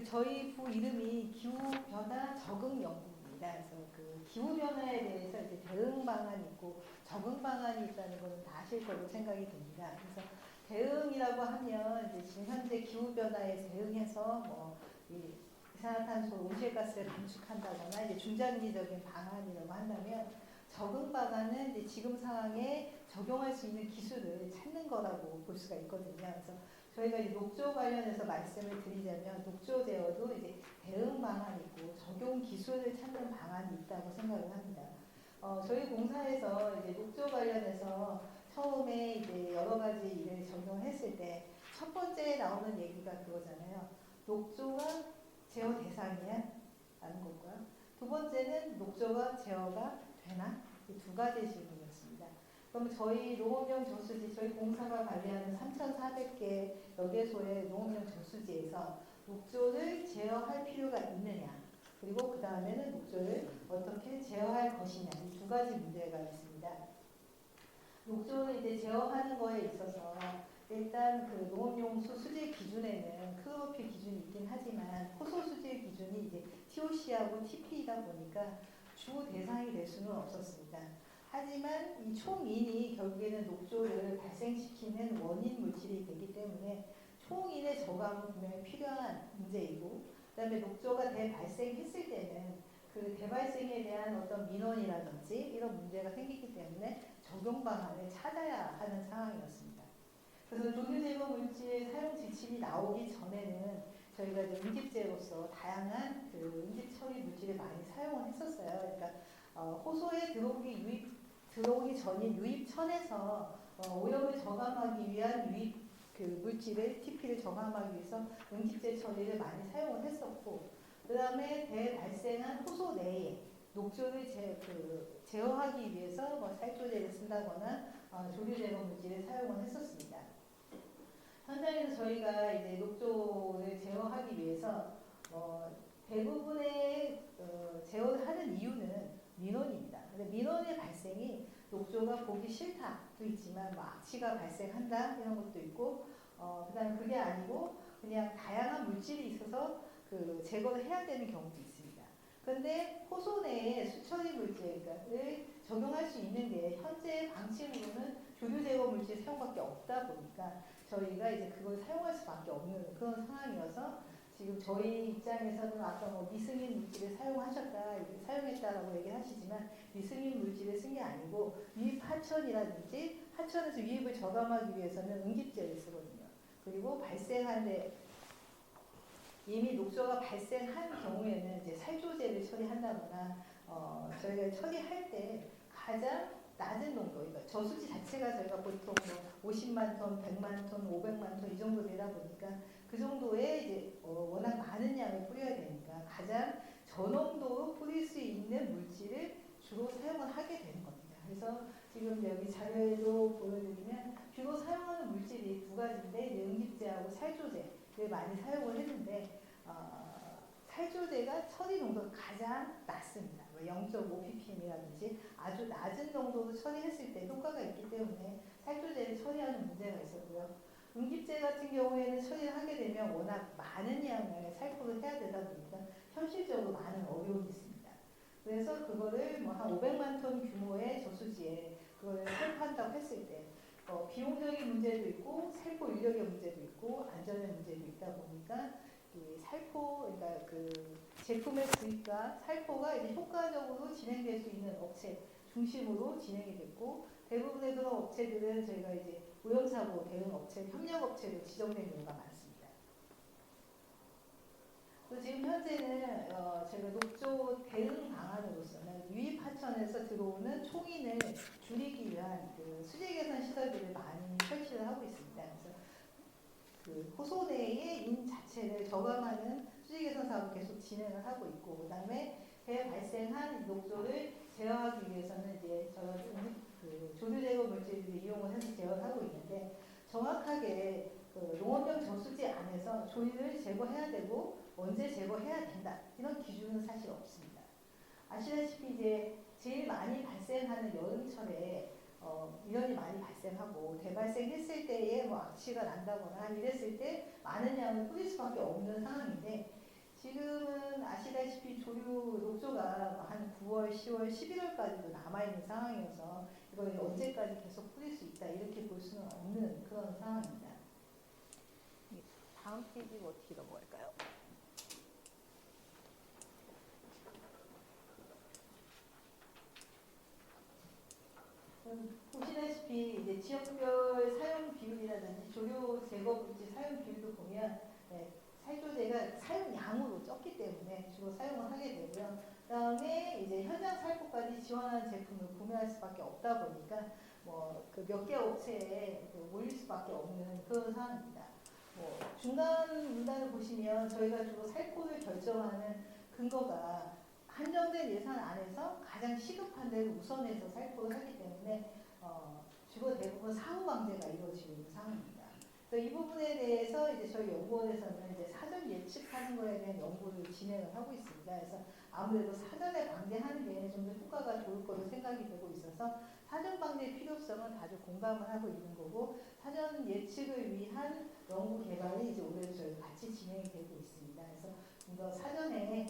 저희 부 이름이 기후변화 적응 연구입니다. 그래서 그 기후변화에 대해서 이제 대응 방안이 있고 적응 방안이 있다는 것은 다 아실 거로 생각이 듭니다. 그래서 대응이라고 하면 이제 지금 현재 기후변화에 대응해서 이 이산화탄소, 온실가스를 감축한다거나 이제 중장기적인 방안이라고 한다면 적응 방안은 이제 지금 상황에 적용할 수 있는 기술을 찾는 거라고 볼 수가 있거든요. 그래서 저희가 이제 녹조 관련해서 말씀을 드리자면 녹조 제어도 이제 대응 방안이 있고 적용 기술을 찾는 방안이 있다고 생각을 합니다. 저희 공사에서 이제 녹조 관련해서 처음에 이제 여러 가지 일을 적용했을 때 첫 번째 나오는 얘기가 그거잖아요. 녹조가 제어 대상이야? 라는 것고요. 두 번째는 녹조가 제어가 되나? 이 두 가지 질문이었습니다. 그럼 저희 농업용 저수지, 저희 공사가 관리하는 3,400개 여개소의 농업용 저수지에서 녹조를 제어할 필요가 있느냐? 그리고 그 다음에는 녹조를 어떻게 제어할 것이냐? 이 두 가지 문제가 있습니다. 녹조를 이제 제어하는 거에 있어서 일단 그 농업용수 수질 기준에는 크로피 기준이 있긴 하지만 호소 수질 기준이 이제 TOC하고 TP이다 보니까 주 대상이 될 수는 없었습니다. 하지만 이 총인이 결국에는 녹조를 발생시키는 원인 물질이 되기 때문에 총인의 저감은 분명히 필요한 문제이고, 그다음에 녹조가 대발생했을 때는 그 대발생에 대한 어떤 민원이라든지 이런 문제가 생기기 때문에 적용 방안을 찾아야 하는 상황이었습니다. 그래서 조류 제거 물질 사용 지침이 나오기 전에는 저희가 이제 응집제로서 다양한 그 응집 처리 물질을 많이 사용을 했었어요. 그러니까 호소에 들어오기 전인 유입천에서 오염을 저감하기 위한 유입 그 물질을 TP를 저감하기 위해서 응집제 처리를 많이 사용을 했었고, 그 다음에 대발생한 호소 내에 녹조를 제어하기 위해서 살조제를 쓴다거나 조류 제거 물질을 사용을 했었습니다. 현장에서 저희가 이제 녹조를 제어하기 위해서 대부분의 제어를 하는 이유는 민원입니다. 근데 민원의 발생이 녹조가 보기 싫다도 있지만 악취가 발생한다 이런 것도 있고, 그다음 그게 아니고 그냥 다양한 물질이 있어서 그 제거를 해야 되는 경우도 있습니다. 그런데 호소 내에 수처리 물질을 적용할 수 있는 게 현재 방침으로는 조류 제거 물질 사용밖에 없다 보니까 저희가 이제 그걸 사용할 수밖에 없는 그런 상황이어서 지금 저희 입장에서는 아까 미승인 물질을 사용하셨다, 사용했다라고 얘기하시지만 미승인 물질을 쓴 게 아니고 유입 하천이라든지 하천에서 유입을 저감하기 위해서는 응집제를 쓰거든요. 그리고 발생하는데 이미 녹조가 발생한 경우에는 이제 살조제를 처리한다거나 저희가 처리할 때 가장 낮은 농도, 그러니까 저수지 자체가 저희가 보통 뭐 50만 톤, 100만 톤, 500만 톤 이 정도 되다 보니까 그 정도의 이제 워낙 많은 양을 뿌려야 되니까 가장 저농도로 뿌릴 수 있는 물질을 주로 사용을 하게 되는 겁니다. 그래서 지금 여기 자료에도 보여드리면 주로 사용하는 물질이 두 가지인데 응집제하고 살조제를 많이 사용을 했는데 살조제가 처리 농도가 가장 낮습니다. 0.5ppm이라든지 아주 낮은 농도로 처리했을 때 효과가 있기 때문에 살조제를 처리하는 문제가 있었고요. 응집제 같은 경우에는 처리를 하게 되면 워낙 많은 양의 살포를 해야 되다 보니까 현실적으로 많은 어려움이 있습니다. 그래서 그거를 뭐 한 500만 톤 규모의 저수지에 그걸 살포한다고 했을 때 비용적인 문제도 있고 살포 인력의 문제도 있고 안전의 문제도 있다 보니까 이 살포, 그러니까 그 제품의 구입과 살포가 이제 효과적으로 진행될 수 있는 업체 중심으로 진행이 됐고 대부분의 그런 업체들은 저희가 이제 오염사고 대응 업체, 협력 업체로 지정된 경우가 많습니다. 그리고 지금 현재는 저희가 녹조 대응 방안으로서는 유입 하천에서 들어오는 총인을 줄이기 위한 그 수질 개선 시설들을 많이 설치를 하고 있습니다. 그래서 그 호소 내의 인 자체를 저감하는 수질 개선 사업을 계속 진행을 하고 있고, 그 다음에 배 발생한 녹조를 제어하기 위해서는 이제 저런 그 조류 제거 물질을 이용을 해서 제어를 하고 있는데 정확하게 그 농업용 저수지 안에서 조류를 제거해야 되고 언제 제거해야 된다 이런 기준은 사실 없습니다. 아시다시피 이제 제일 많이 발생하는 여름철에 이런이 많이 발생하고 대발생했을 때에 뭐 악취가 난다거나 이랬을 때 많은 양을 뿌릴 수밖에 없는 상황인데 지금은 아시다시피 조류 녹조가 한 9월, 10월, 11월까지도 남아있는 상황이어서 이걸 언제까지 계속 뿌릴 수 있다 이렇게 볼 수는 없는 그런 상황입니다. 다음 페이지 어떻게 넘어갈까요? 보시다시피 이제 지역별 사용 비율이라든지 조류 제거 물질 사용 비율도 보면 살조제가 사용량으로 적기 때문에 주로 사용을 하게 되고요. 그다음에 이제 현장 살포까지 지원하는 제품을 구매할 수밖에 없다 보니까 뭐 그 몇 개 업체에 몰릴 수밖에 없는 그런 상황입니다. 뭐 중간 문단을 보시면 저희가 주로 살포를 결정하는 근거가 한정된 예산 안에서 가장 시급한 데를 우선해서 살포를 하기 때문에 주로 대부분 사후 방제가 이루어지고 있는 상황입니다. 그래서 이 부분에 대해서 이제 저희 연구원에서는 이제 사전 예측하는 거에 대한 연구를 진행을 하고 있습니다. 그래서 아무래도 사전에 방제하는 게 좀 더 효과가 좋을 거로 생각이 되고 있어서 사전 방제의 필요성은 다들 공감을 하고 있는 거고 사전 예측을 위한 연구 개발이 이제 올해도 저희가 같이 진행이 되고 있습니다. 그래서 좀 더 사전에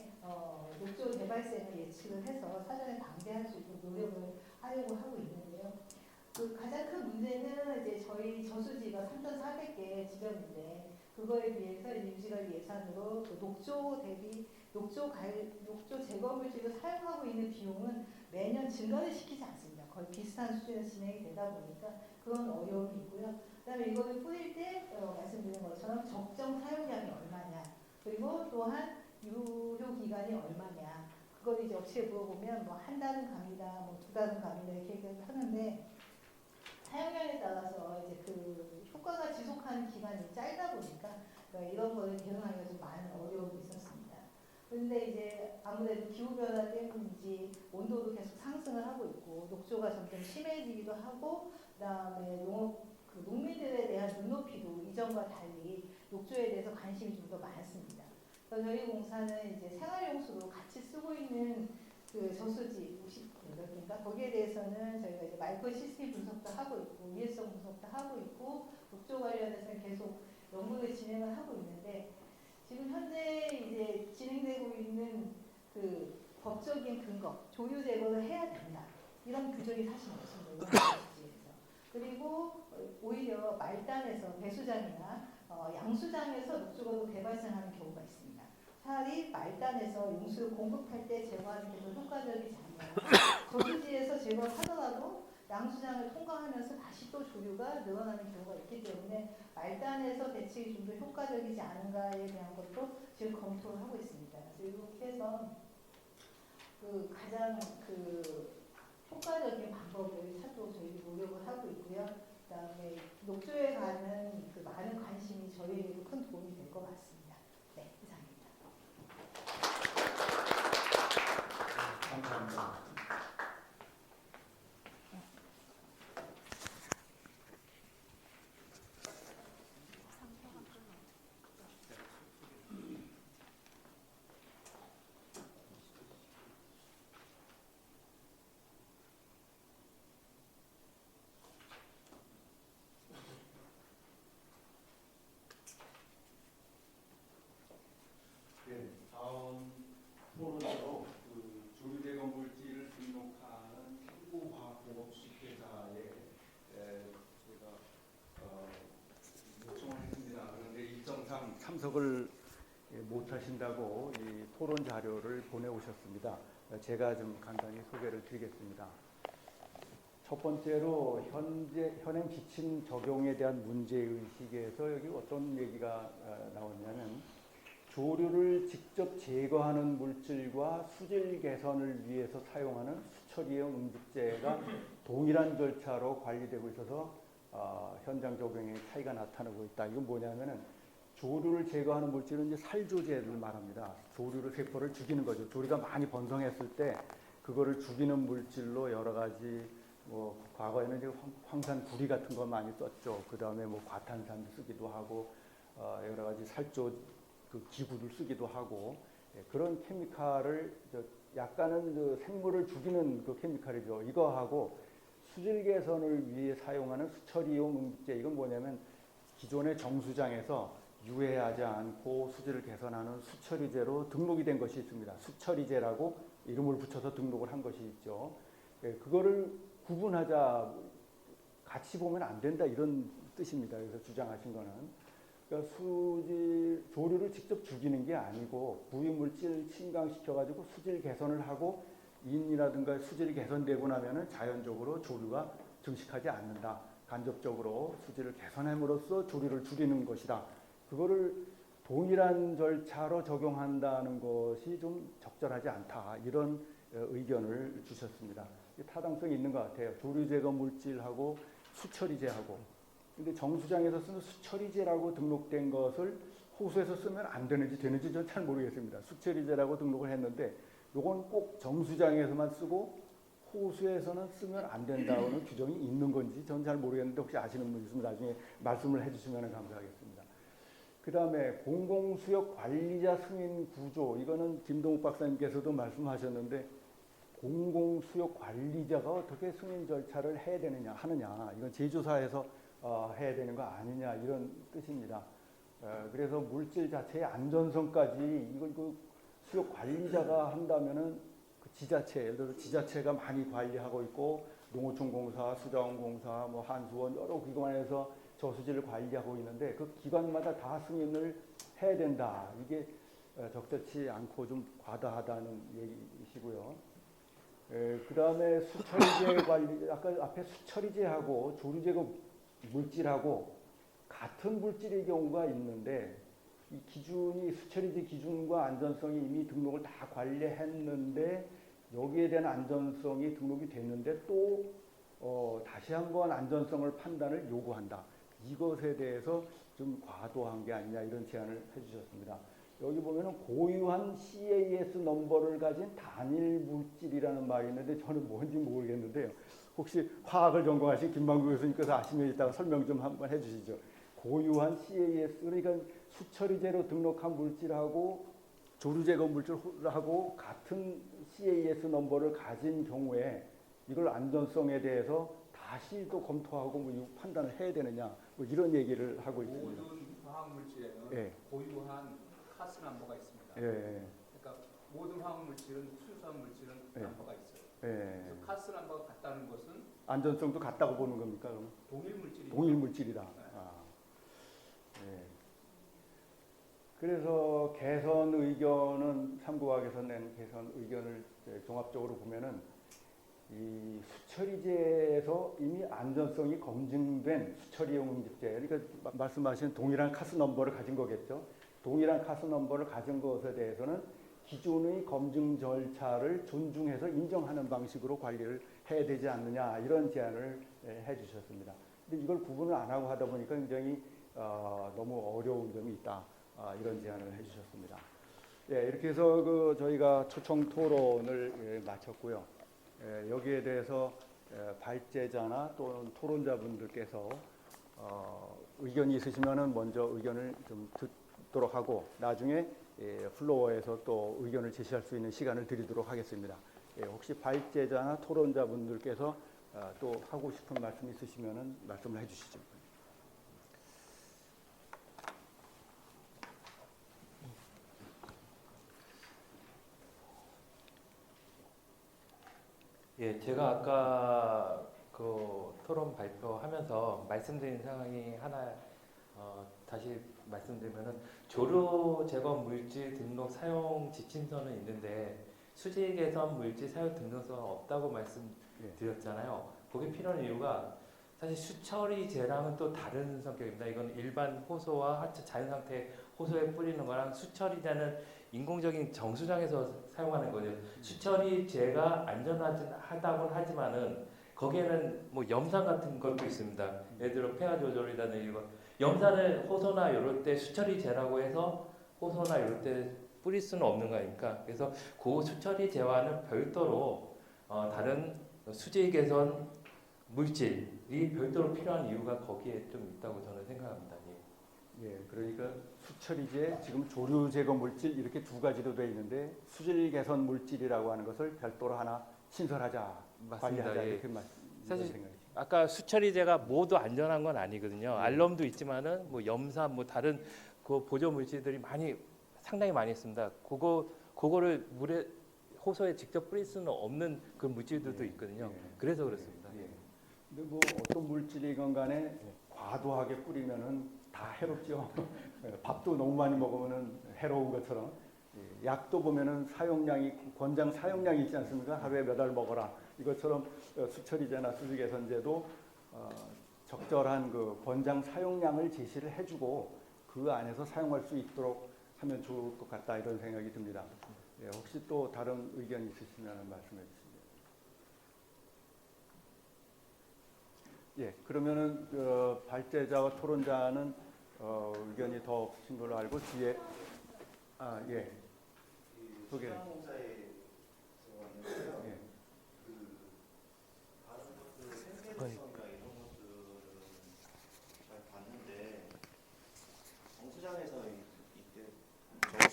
녹조 재발생을 예측을 해서 사전에 방제할 수 있도록 노력을 하려고 하고 있는데요. 그 가장 큰 문제는 이제 저희 저수지가 3,400개 지점인데 그거에 비해서 이제 유지관리 예산으로 그 녹조 대비 녹조 제거 물질을 사용하고 있는 비용은 매년 증가를 시키지 않습니다. 거의 비슷한 수준에서 진행이 되다 보니까 그런 어려움이 있고요. 그다음에 이거를 뿌릴 때 말씀드린 것처럼 적정 사용량이 얼마냐, 그리고 또한 유효 기간이 얼마냐, 그걸 이제 업체에 물어보면 뭐 한 달은 갑니다, 뭐 두 달은 갑니다 이렇게 얘기를 하는데 사용량에 따라서 이제 그 효과가 지속하는 기간이 짧다 보니까 이런 거를 대응하기가 좀 많은 어려움이 있었습니다. 그런데 이제 아무래도 기후변화 때문인지 온도도 계속 상승을 하고 있고 녹조가 점점 심해지기도 하고 그다음에 농민들에 대한 눈높이도 이전과 달리 녹조에 대해서 관심이 좀 더 많습니다. 그래서 저희 공사는 이제 생활용수로 같이 쓰고 있는 그 저수지 58개인가 거기에 대해서는 저희가 이제 마이크로 시스템 분석도 하고 있고 위해성 분석도 하고 있고 녹조 관련해서는 계속 연구를 진행을 하고 있는데 지금 현재 이제 진행되고 있는 그 법적인 근거 조류 제거를 해야 된다 이런 규정이 사실 없습니다. 이런 저수지에서. 그리고 오히려 말단에서 배수장이나 양수장에서 녹조가 대발생하는 경우가 있습니다. 차라리 말단에서 용수를 공급할 때 제거하는 게 더 효과적이지 않냐. 저수지에서 제거를 하더라도 양수장을 통과하면서 다시 또 조류가 늘어나는 경우가 있기 때문에 말단에서 대책이 좀 더 효과적이지 않은가에 대한 것도 지금 검토를 하고 있습니다. 그래서 이렇게 해서 그 가장 그 효과적인 방법을 찾도록 저희들이 노력을 하고 있고요. 그다음에 녹조에 가는 그 많은 관심이 저희에게도 큰 도움이 될 것 같습니다. 네, 이상입니다. 감사합니다. 네, 다음 토론으로 그 조류제거 물질을 등록하는 생고화학공업수식회사에 제가 요청을 했습니다. 그런데 일정상 참석을 못 하신다고 이 토론 자료를 보내오셨습니다. 제가 좀 간단히 소개를 드리겠습니다. 첫 번째로 현행 지침 적용에 대한 문제의식에서 여기 어떤 얘기가 나오냐면 조류를 직접 제거하는 물질과 수질 개선을 위해서 사용하는 수처리용 음식제가 동일한 절차로 관리되고 있어서 현장 적용에 차이가 나타나고 있다. 이건 뭐냐면은 조류를 제거하는 물질은 이제 살조제를 말합니다. 조류를 세포를 죽이는 거죠. 조류가 많이 번성했을 때 그거를 죽이는 물질로 여러 가지 뭐 과거에는 이제 황산 구리 같은 거 많이 썼죠. 그 다음에 뭐 과탄산 쓰기도 하고 여러 가지 살조 그 기구를 쓰기도 하고 그런 케미칼을 약간은 그 생물을 죽이는 그 케미칼이죠. 이거하고 수질 개선을 위해 사용하는 수처리용 음식제 이건 뭐냐면 기존의 정수장에서 유해하지 않고 수질을 개선하는 수처리제로 등록이 된 것이 있습니다. 수처리제라고 이름을 붙여서 등록을 한 것이 있죠. 그거를 구분하자 같이 보면 안 된다 이런 뜻입니다. 그래서 주장하신 거는 그러니까 조류를 직접 죽이는 게 아니고 부유물질 침강시켜가지고 수질 개선을 하고 인이라든가 수질이 개선되고 나면은 자연적으로 조류가 증식하지 않는다. 간접적으로 수질을 개선함으로써 조류를 줄이는 것이다. 그거를 동일한 절차로 적용한다는 것이 좀 적절하지 않다. 이런 의견을 주셨습니다. 타당성이 있는 것 같아요. 조류 제거 물질하고 수처리제하고. 근데 정수장에서 쓰는 수처리제라고 등록된 것을 호수에서 쓰면 안 되는지 되는지 저는 잘 모르겠습니다. 수처리제라고 등록을 했는데 이건 꼭 정수장에서만 쓰고 호수에서는 쓰면 안 된다는 규정이 있는 건지 저는 잘 모르겠는데 혹시 아시는 분 있으면 나중에 말씀을 해주시면 감사하겠습니다. 그 다음에 공공수역 관리자 승인 구조 이거는 김동욱 박사님께서도 말씀하셨는데 공공수역 관리자가 어떻게 승인 절차를 해야 되느냐 하느냐 이건 제조사에서 해야 되는 거 아니냐 이런 뜻입니다. 그래서 물질 자체의 안전성까지 이걸 그 수역 관리자가 한다면은 그 지자체 예를 들어 지자체가 많이 관리하고 있고 농어촌공사, 수자원공사, 뭐 한수원 여러 기관에서 저수지를 관리하고 있는데 그 기관마다 다 승인을 해야 된다. 이게 적절치 않고 좀 과다하다는 얘기시고요. 그 다음에 수처리제 관리, 아까 앞에 수처리제하고 조류제거 물질하고 같은 물질의 경우가 있는데 이 기준이 수처리제 기준과 안전성이 이미 등록을 다 관리했는데 여기에 대한 안전성이 등록이 됐는데 또 다시 한번 안전성을 판단을 요구한다. 이것에 대해서 좀 과도한 게 아니냐 이런 제안을 해주셨습니다. 여기 보면은 고유한 CAS 넘버를 가진 단일 물질이라는 말이 있는데 저는 뭔지 모르겠는데요. 혹시 화학을 전공하신 김만구 교수님께서 아시면 이따가 설명 좀 한번 해주시죠. 고유한 CAS 그러니까 수처리제로 등록한 물질하고 조류제거 물질하고 같은 CAS 넘버를 가진 경우에 이걸 안전성에 대해서 다시 또 검토하고 뭐 판단을 해야 되느냐 뭐 이런 얘기를 하고 있습니다. 모든 화학물질에는 예. 고유한 카스 넘버가 있습니다. 예. 그러니까 모든 화학물질은 수소한 물질은 예. 넘버가 있어요. 예. 그래서 카스 넘버가 같다는 것은 안전성도 같다고 보는 겁니까? 그럼? 동일 물질이 동일 물질이다. 네. 예. 그래서 개선 의견은 3구학에서 낸 개선 의견을 종합적으로 보면은 이 수처리제에서 이미 안전성이 검증된 수처리용 응집제, 그러니까 말씀하신 동일한 카스 넘버를 가진 거겠죠. 동일한 카스 넘버를 가진 것에 대해서는 기존의 검증 절차를 존중해서 인정하는 방식으로 관리를 해야 되지 않느냐, 이런 제안을 해주셨습니다. 근데 이걸 구분을 안 하고 하다 보니까 굉장히 너무 어려운 점이 있다, 이런 제안을 해주셨습니다. 예, 이렇게 해서 저희가 초청 토론을 마쳤고요. 여기에 대해서 발제자나 또는 토론자분들께서 의견이 있으시면은 먼저 의견을 좀 듣도록 하고, 나중에 플로어에서 또 의견을 제시할 수 있는 시간을 드리도록 하겠습니다. 혹시 발제자나 토론자분들께서 또 하고 싶은 말씀 있으시면은 말씀을 해주시죠. 예, 제가 아까 그 토론 발표하면서 말씀드린 상황이 하나 다시 말씀드리면은 조류 제거 물질 등록 사용 지침서는 있는데 수질 개선 물질 사용 등록서가 없다고 말씀드렸잖아요. 그게 필요한 이유가 사실 수처리제랑은 또 다른 성격입니다. 이건 일반 호소와 하체 자연 상태 호소에 뿌리는 거랑, 수처리제는 인공적인 정수장에서 사용하는 거죠. 수처리제가 안전하다고는 하지만은 거기에는 뭐 염산 같은 것도 있습니다. 예를 들어 폐화 조절이라는 이거, 염산을 호소나 이럴 때 수처리제라고 해서 호소나 이럴 때 뿌릴 수는 없는 거니까, 그래서 그 수처리제와는 별도로 다른 수질 개선 물질이 별도로 필요한 이유가 거기에 좀 있다고 저는 생각합니다. 예, 그러니까 수처리제, 지금 조류 제거 물질 이렇게 두 가지로 되어 있는데 수질 개선 물질이라고 하는 것을 별도로 하나 신설하자, 관리하자, 예. 이렇게 사실 생각이죠. 아까 수처리제가 모두 안전한 건 아니거든요. 알럼도 있지만은 뭐 염산, 뭐 다른 그 보조 물질들이 상당히 많이 있습니다. 그거를 물에 호소에 직접 뿌릴 수는 없는 그런 물질들도 있거든요. 그래서 그렇습니다. 예. 근데 뭐 어떤 물질이건 간에 과도하게 뿌리면은 다 해롭죠. 밥도 너무 많이 먹으면은 해로운 것처럼, 약도 보면은 권장 사용량이 있지 않습니까? 하루에 몇 알 먹어라. 이것처럼 수처리제나 수질개선제도 적절한 그 권장 사용량을 제시를 해주고 그 안에서 사용할 수 있도록 하면 좋을 것 같다, 이런 생각이 듭니다. 예, 혹시 또 다른 의견 있으시면 말씀해 주시죠. 예, 그러면은 발제자와 토론자는 의견이 더 없으신 걸로 알고 뒤에 예, 소개. 수자공사에 왔는데요. 예. 다른 것들 생태성이나 이런 것들은 잘 봤는데 정수장에서 이때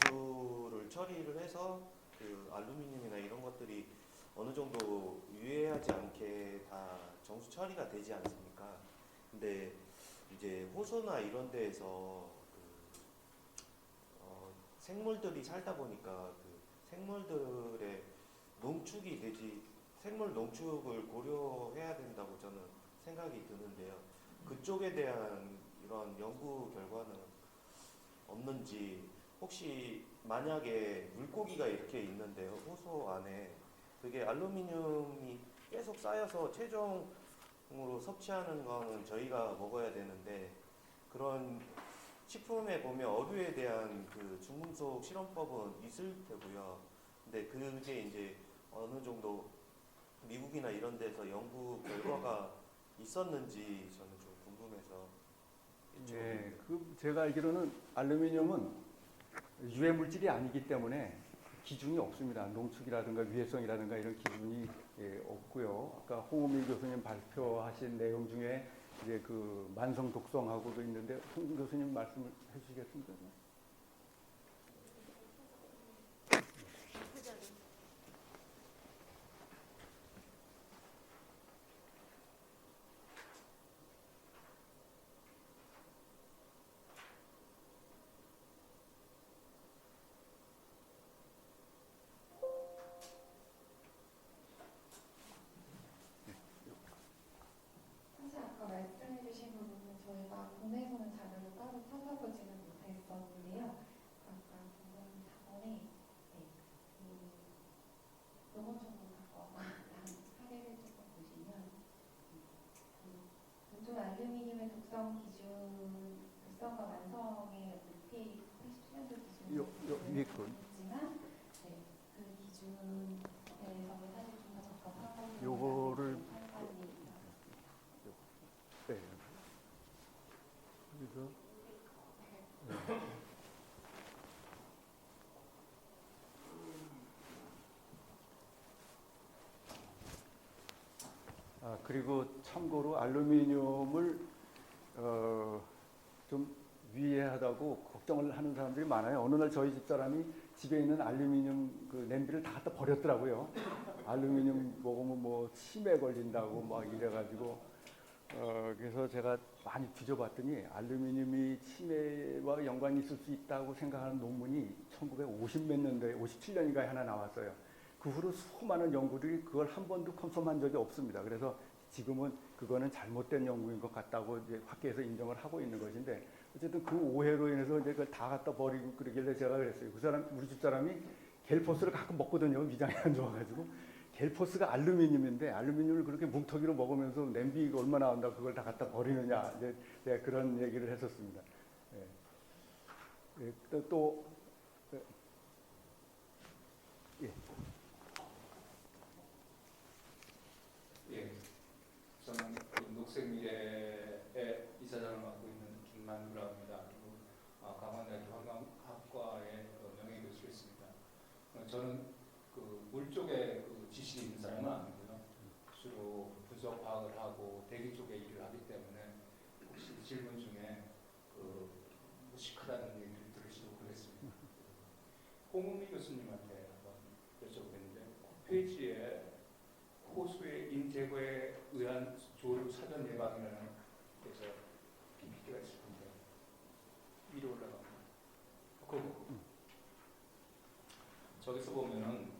정수를 처리를 해서 그 알루미늄이나 이런 것들이 어느 정도 유해하지 않게 다 정수 처리가 되지 않습니까? 근데 이제 호소나 이런 데에서 생물들이 살다 보니까 그 생물들의 농축이 되지, 생물 농축을 고려해야 된다고 저는 생각이 드는데요. 그쪽에 대한 이런 연구 결과는 없는지, 혹시 만약에 물고기가 이렇게 있는데요, 호소 안에 그게 알루미늄이 계속 쌓여서 최종으로 섭취하는 거는 저희가 먹어야 되는데, 그런 식품에 보면 어류에 대한 그 중금속 실험법은 있을 테고요. 근데 그게 이제 어느 정도 미국이나 이런 데서 연구 결과가 있었는지 저는 좀 궁금해서. 예, 제가 알기로는 알루미늄은 유해 물질이 아니기 때문에 기준이 없습니다. 농축이라든가 유해성이라든가 이런 기준이 없고요. 아까 홍우미 교수님 발표하신 내용 중에 이제 그 만성 독성하고도 있는데, 홍 교수님 말씀을 해주시겠습니까? 사실 아까 말씀해주신 부분은 저희가 보내보는 자료를 따로 찾아보지는 못했었는데 불성과 완성의 EPA 87년도 요 기준은 위에 건. 있지만 네, 그 기준에서 사실 좀 더 적합한 거는 요거를 판단이 네. 그래서 그리고 참고로 알루미늄을 좀 위해하다고 걱정을 하는 사람들이 많아요. 어느 날 저희 집사람이 집에 있는 알루미늄 그 냄비를 다 갖다 버렸더라고요. 알루미늄 먹으면 뭐 치매 걸린다고 막 이래가지고 그래서 제가 많이 뒤져봤더니 알루미늄이 치매와 연관이 있을 수 있다고 생각하는 논문이 1950 몇 년도에 57년인가에 하나 나왔어요. 그 후로 수많은 연구들이 그걸 한 번도 컨펌한 적이 없습니다. 그래서 지금은 그거는 잘못된 연구인 것 같다고 이제 학계에서 인정을 하고 있는 것인데 어쨌든 그 오해로 인해서 이제 그걸 다 갖다 버리고 그러길래 제가 그랬어요. 그 사람 우리 집 사람이 겔포스를 가끔 먹거든요. 위장이 안 좋아가지고 겔포스가 알루미늄인데 알루미늄을 그렇게 뭉텅이로 먹으면서 냄비가 얼마나 나온다 그걸 다 갖다 버리느냐 이제 제가 그런 얘기를 했었습니다. 예. 예, 또 예. 예, 저는 그 녹색미래의 이사장을 맡고 있는 김만구라고 합니다. 그리고 강원대학교 환경학과의 명예교수였습니다. 저는 그 물 쪽에 그 지식이 있는 사람은 아니고요. 주로 분석 과학을 하고 대기 쪽에 일을 하기 때문에 혹시 질문 중에 그 무식하다는 얘기를 들으시고 그랬습니다. 홍은미 교수님한테 한번 여쭤보겠는데, 페이지에 호수의 인제거에 의한 조류 사전 예방이라는 그래서 PPT가 있을 텐데 위로 올라갑니다. 그거 저기서 보면은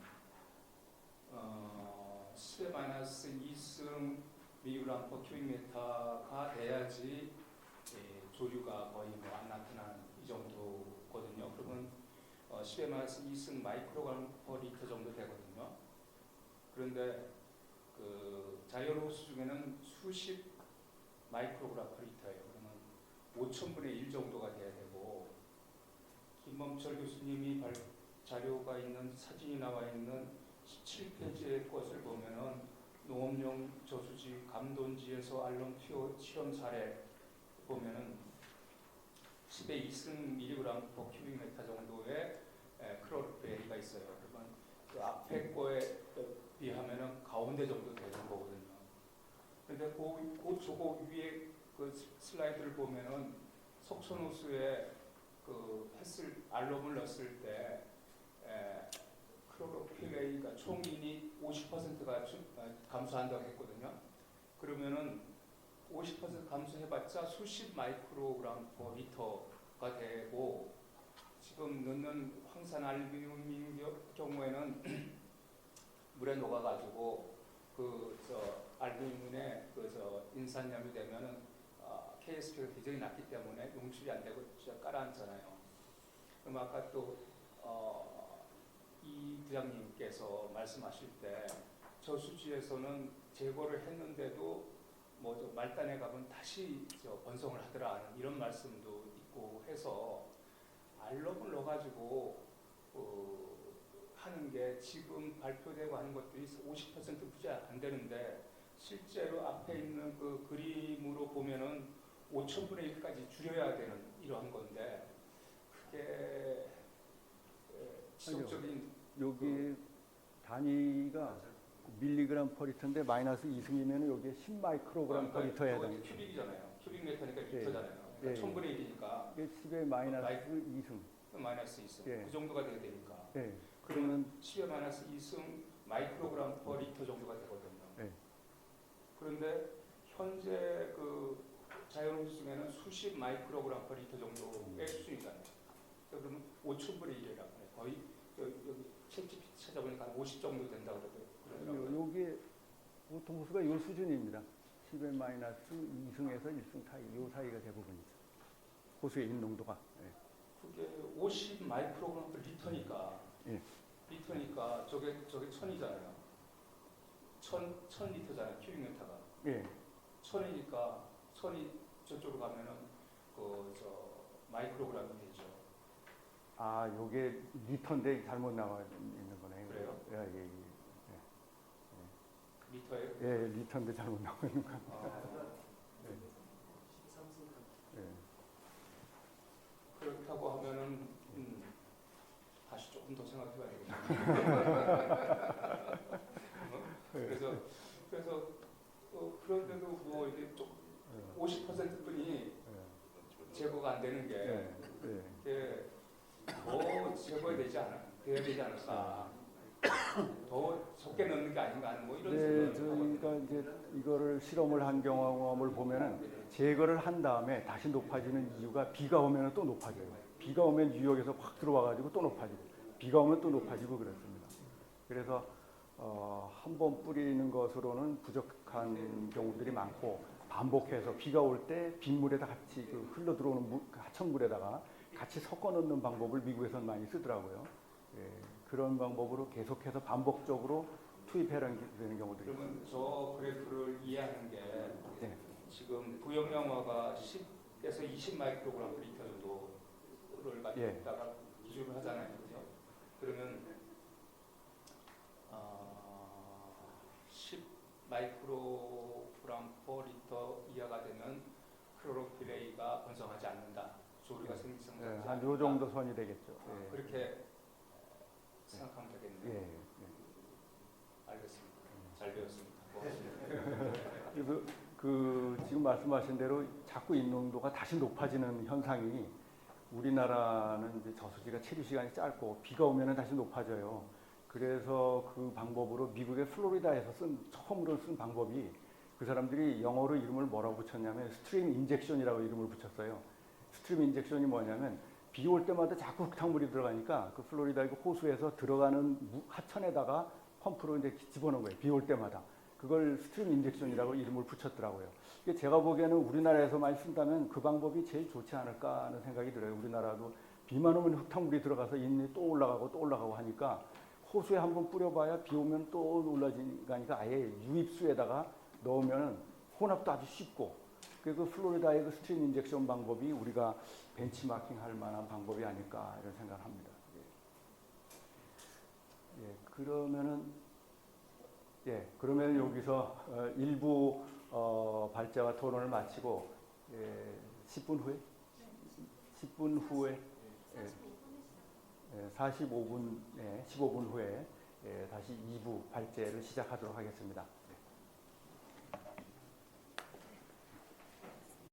10-2승 미리그램/per 큐빅미터가 돼야지 조류가 거의 뭐 안 나타나는 이 정도거든요. 그러면 10-2승 마이크로그램/리터 정도 되거든요. 그런데 그 자연호수 중에는 수십 마이크로그램/리터예요. 그러면 5,000분의 1 정도가 돼야 되고, 김범철 교수님이 자료가 있는 사진이 나와 있는 17페이지의 것을 보면은 농업용 저수지 감돈지에서 알론 실험 사례 보면은 10의 2승 미리그램/per 큐빅미터 정도의 크로르베리가 있어요. 그러면 그 앞에 거에 비하면은 가운데 정도 되는 거거든요. 그런데 그 저거 위에 그 슬라이드를 보면은 석촌호수에 그 알럼을 넣었을 때 크로로필레이가 총인이 50%가 감소한다고 했거든요. 그러면은 50% 감소해봤자 수십 마이크로그램/리터가 되고, 지금 넣는 황산 알루미늄 경우에는 물에 녹아가지고 알루미늄에 인산염이 되면은 KSP가 굉장히 낮기 때문에 용출이 안 되고 진짜 깔아앉잖아요. 그럼 아까 또 이 부장님께서 말씀하실 때 저수지에서는 제거를 했는데도 뭐 말단에 가면 다시 번성을 하더라 이런 말씀도 있고 해서 알럼을 넣어가지고 하는 게 지금 발표되고 하는 것들이 50% 부지 안 되는데, 실제로 앞에 있는 그 그림으로 보면은 5,000분의 1까지 줄여야 되는 이러한 건데, 그게 지속적인 여기 단위가 밀리그램/리터인데 마이너스 2승이면 여기에 10 마이크로그램/리터에 해당해요. 큐빅이잖아요. 큐빅미터니까 리터잖아요. 예. 1,000분의 1이니까 이게 10의 마이너스 2승. 마이너스 2승. 예. 그 정도가 돼야 되니까. 예. 그러면 10의 마이너스 2승 마이크로그램/리터 정도가 되거든요. 예. 그런데 현재 그 자연호수 중에는 수십 마이크로그램/리터 정도의 수준이잖아요. 그러면 5,000분의 1이라고 해요. 거의 여기 챗GPT 찾아보니까 50 정도 된다고 그러더라고요. 여기 보통 호수가 이 수준입니다. 10의 마이너스 2승에서 1승 사이, 이 사이가 대부분이죠. 호수의 인농도가. 예. 그게 50 마이크로그램/리터니까. 예. 리터니까 저게 1,000이잖아요. 1,000 리터잖아요. 큐빅미터가. 예. 1,000이니까 1,000이 저쪽으로 가면은 마이크로그램이 되죠. 아, 요게 리터인데 잘못 나와 있는 거네요. 그래요? 예. 미터에 예, 리터인데 잘못 나와 있는 거. 예. 그렇다고 하면은 다시 조금 더 생각해봐야 되겠네요. 그래서 그런데도 뭐 이게 좀 50%뿐이 제거가 안 되는 게 이게 더 제거해야 되지 않을까? 더 적게 넣는 게 아닌가 하는 뭐 이런 네, 생각을 저희가 이제 이거를 실험을 한 경험을 보면은 제거를 한 다음에 다시 높아지는 이유가 비가 오면 또 높아져요. 비가 오면 뉴욕에서 확 들어와가지고 또 높아지고, 비가 오면 또 높아지고 그렇습니다. 그래서 한 번 뿌리는 것으로는 부족한 경우들이 많고, 반복해서 비가 올 때 빗물에다 같이 그 흘러 들어오는 하천물에다가 같이 섞어 넣는 방법을 미국에서는 많이 쓰더라고요. 예, 그런 방법으로 계속해서 반복적으로 투입해라는 경우들이 있습니다. 그러면 저 그래프를 이해하는 게 네. 지금 부영양화가 10에서 20 마이크로그램 per 리터 정도를 가지고 예. 있다가 기준을 하잖아요. 그죠? 그러면 10 마이크로그램 per 리터 이하가 되면 클로로필레이가 번성하지 않는다. 조류가 생성되지 않는다. 한 요 정도 선이 되겠죠. 예. 그렇게 생각하면 되겠네요. 예. 알겠습니다. 잘 배웠습니다. 그래서 그 지금 말씀하신 대로 자꾸 인농도가 다시 높아지는 현상이, 우리나라는 이제 저수지가 체류 시간이 짧고 비가 오면은 다시 높아져요. 그래서 그 방법으로 미국의 플로리다에서 처음으로 쓴 방법이, 그 사람들이 영어로 이름을 뭐라고 붙였냐면 스트림 인젝션이라고 이름을 붙였어요. 스트림 인젝션이 뭐냐면 비 올 때마다 자꾸 흙탕물이 들어가니까 그 플로리다 그 호수에서 들어가는 하천에다가 펌프로 이제 집어넣은 거예요. 비 올 때마다. 그걸 스트림 인젝션이라고 이름을 붙였더라고요. 이게 제가 보기에는 우리나라에서 많이 쓴다면 그 방법이 제일 좋지 않을까 하는 생각이 들어요. 우리나라도 비만 오면 흙탕물이 들어가서 인이 또 올라가고 하니까 호수에 한번 뿌려봐야 비 오면 또 올라지니까 아예 유입수에다가 넣으면 혼합도 아주 쉽고, 그리고 플로리다의 그 스트림 인젝션 방법이 우리가 벤치마킹 할 만한 방법이 아닐까 이런 생각을 합니다. 그러면 여기서 일부 발제와 토론을 마치고 10분 후에 45분 후에 다시 2부 발제를 시작하도록 하겠습니다.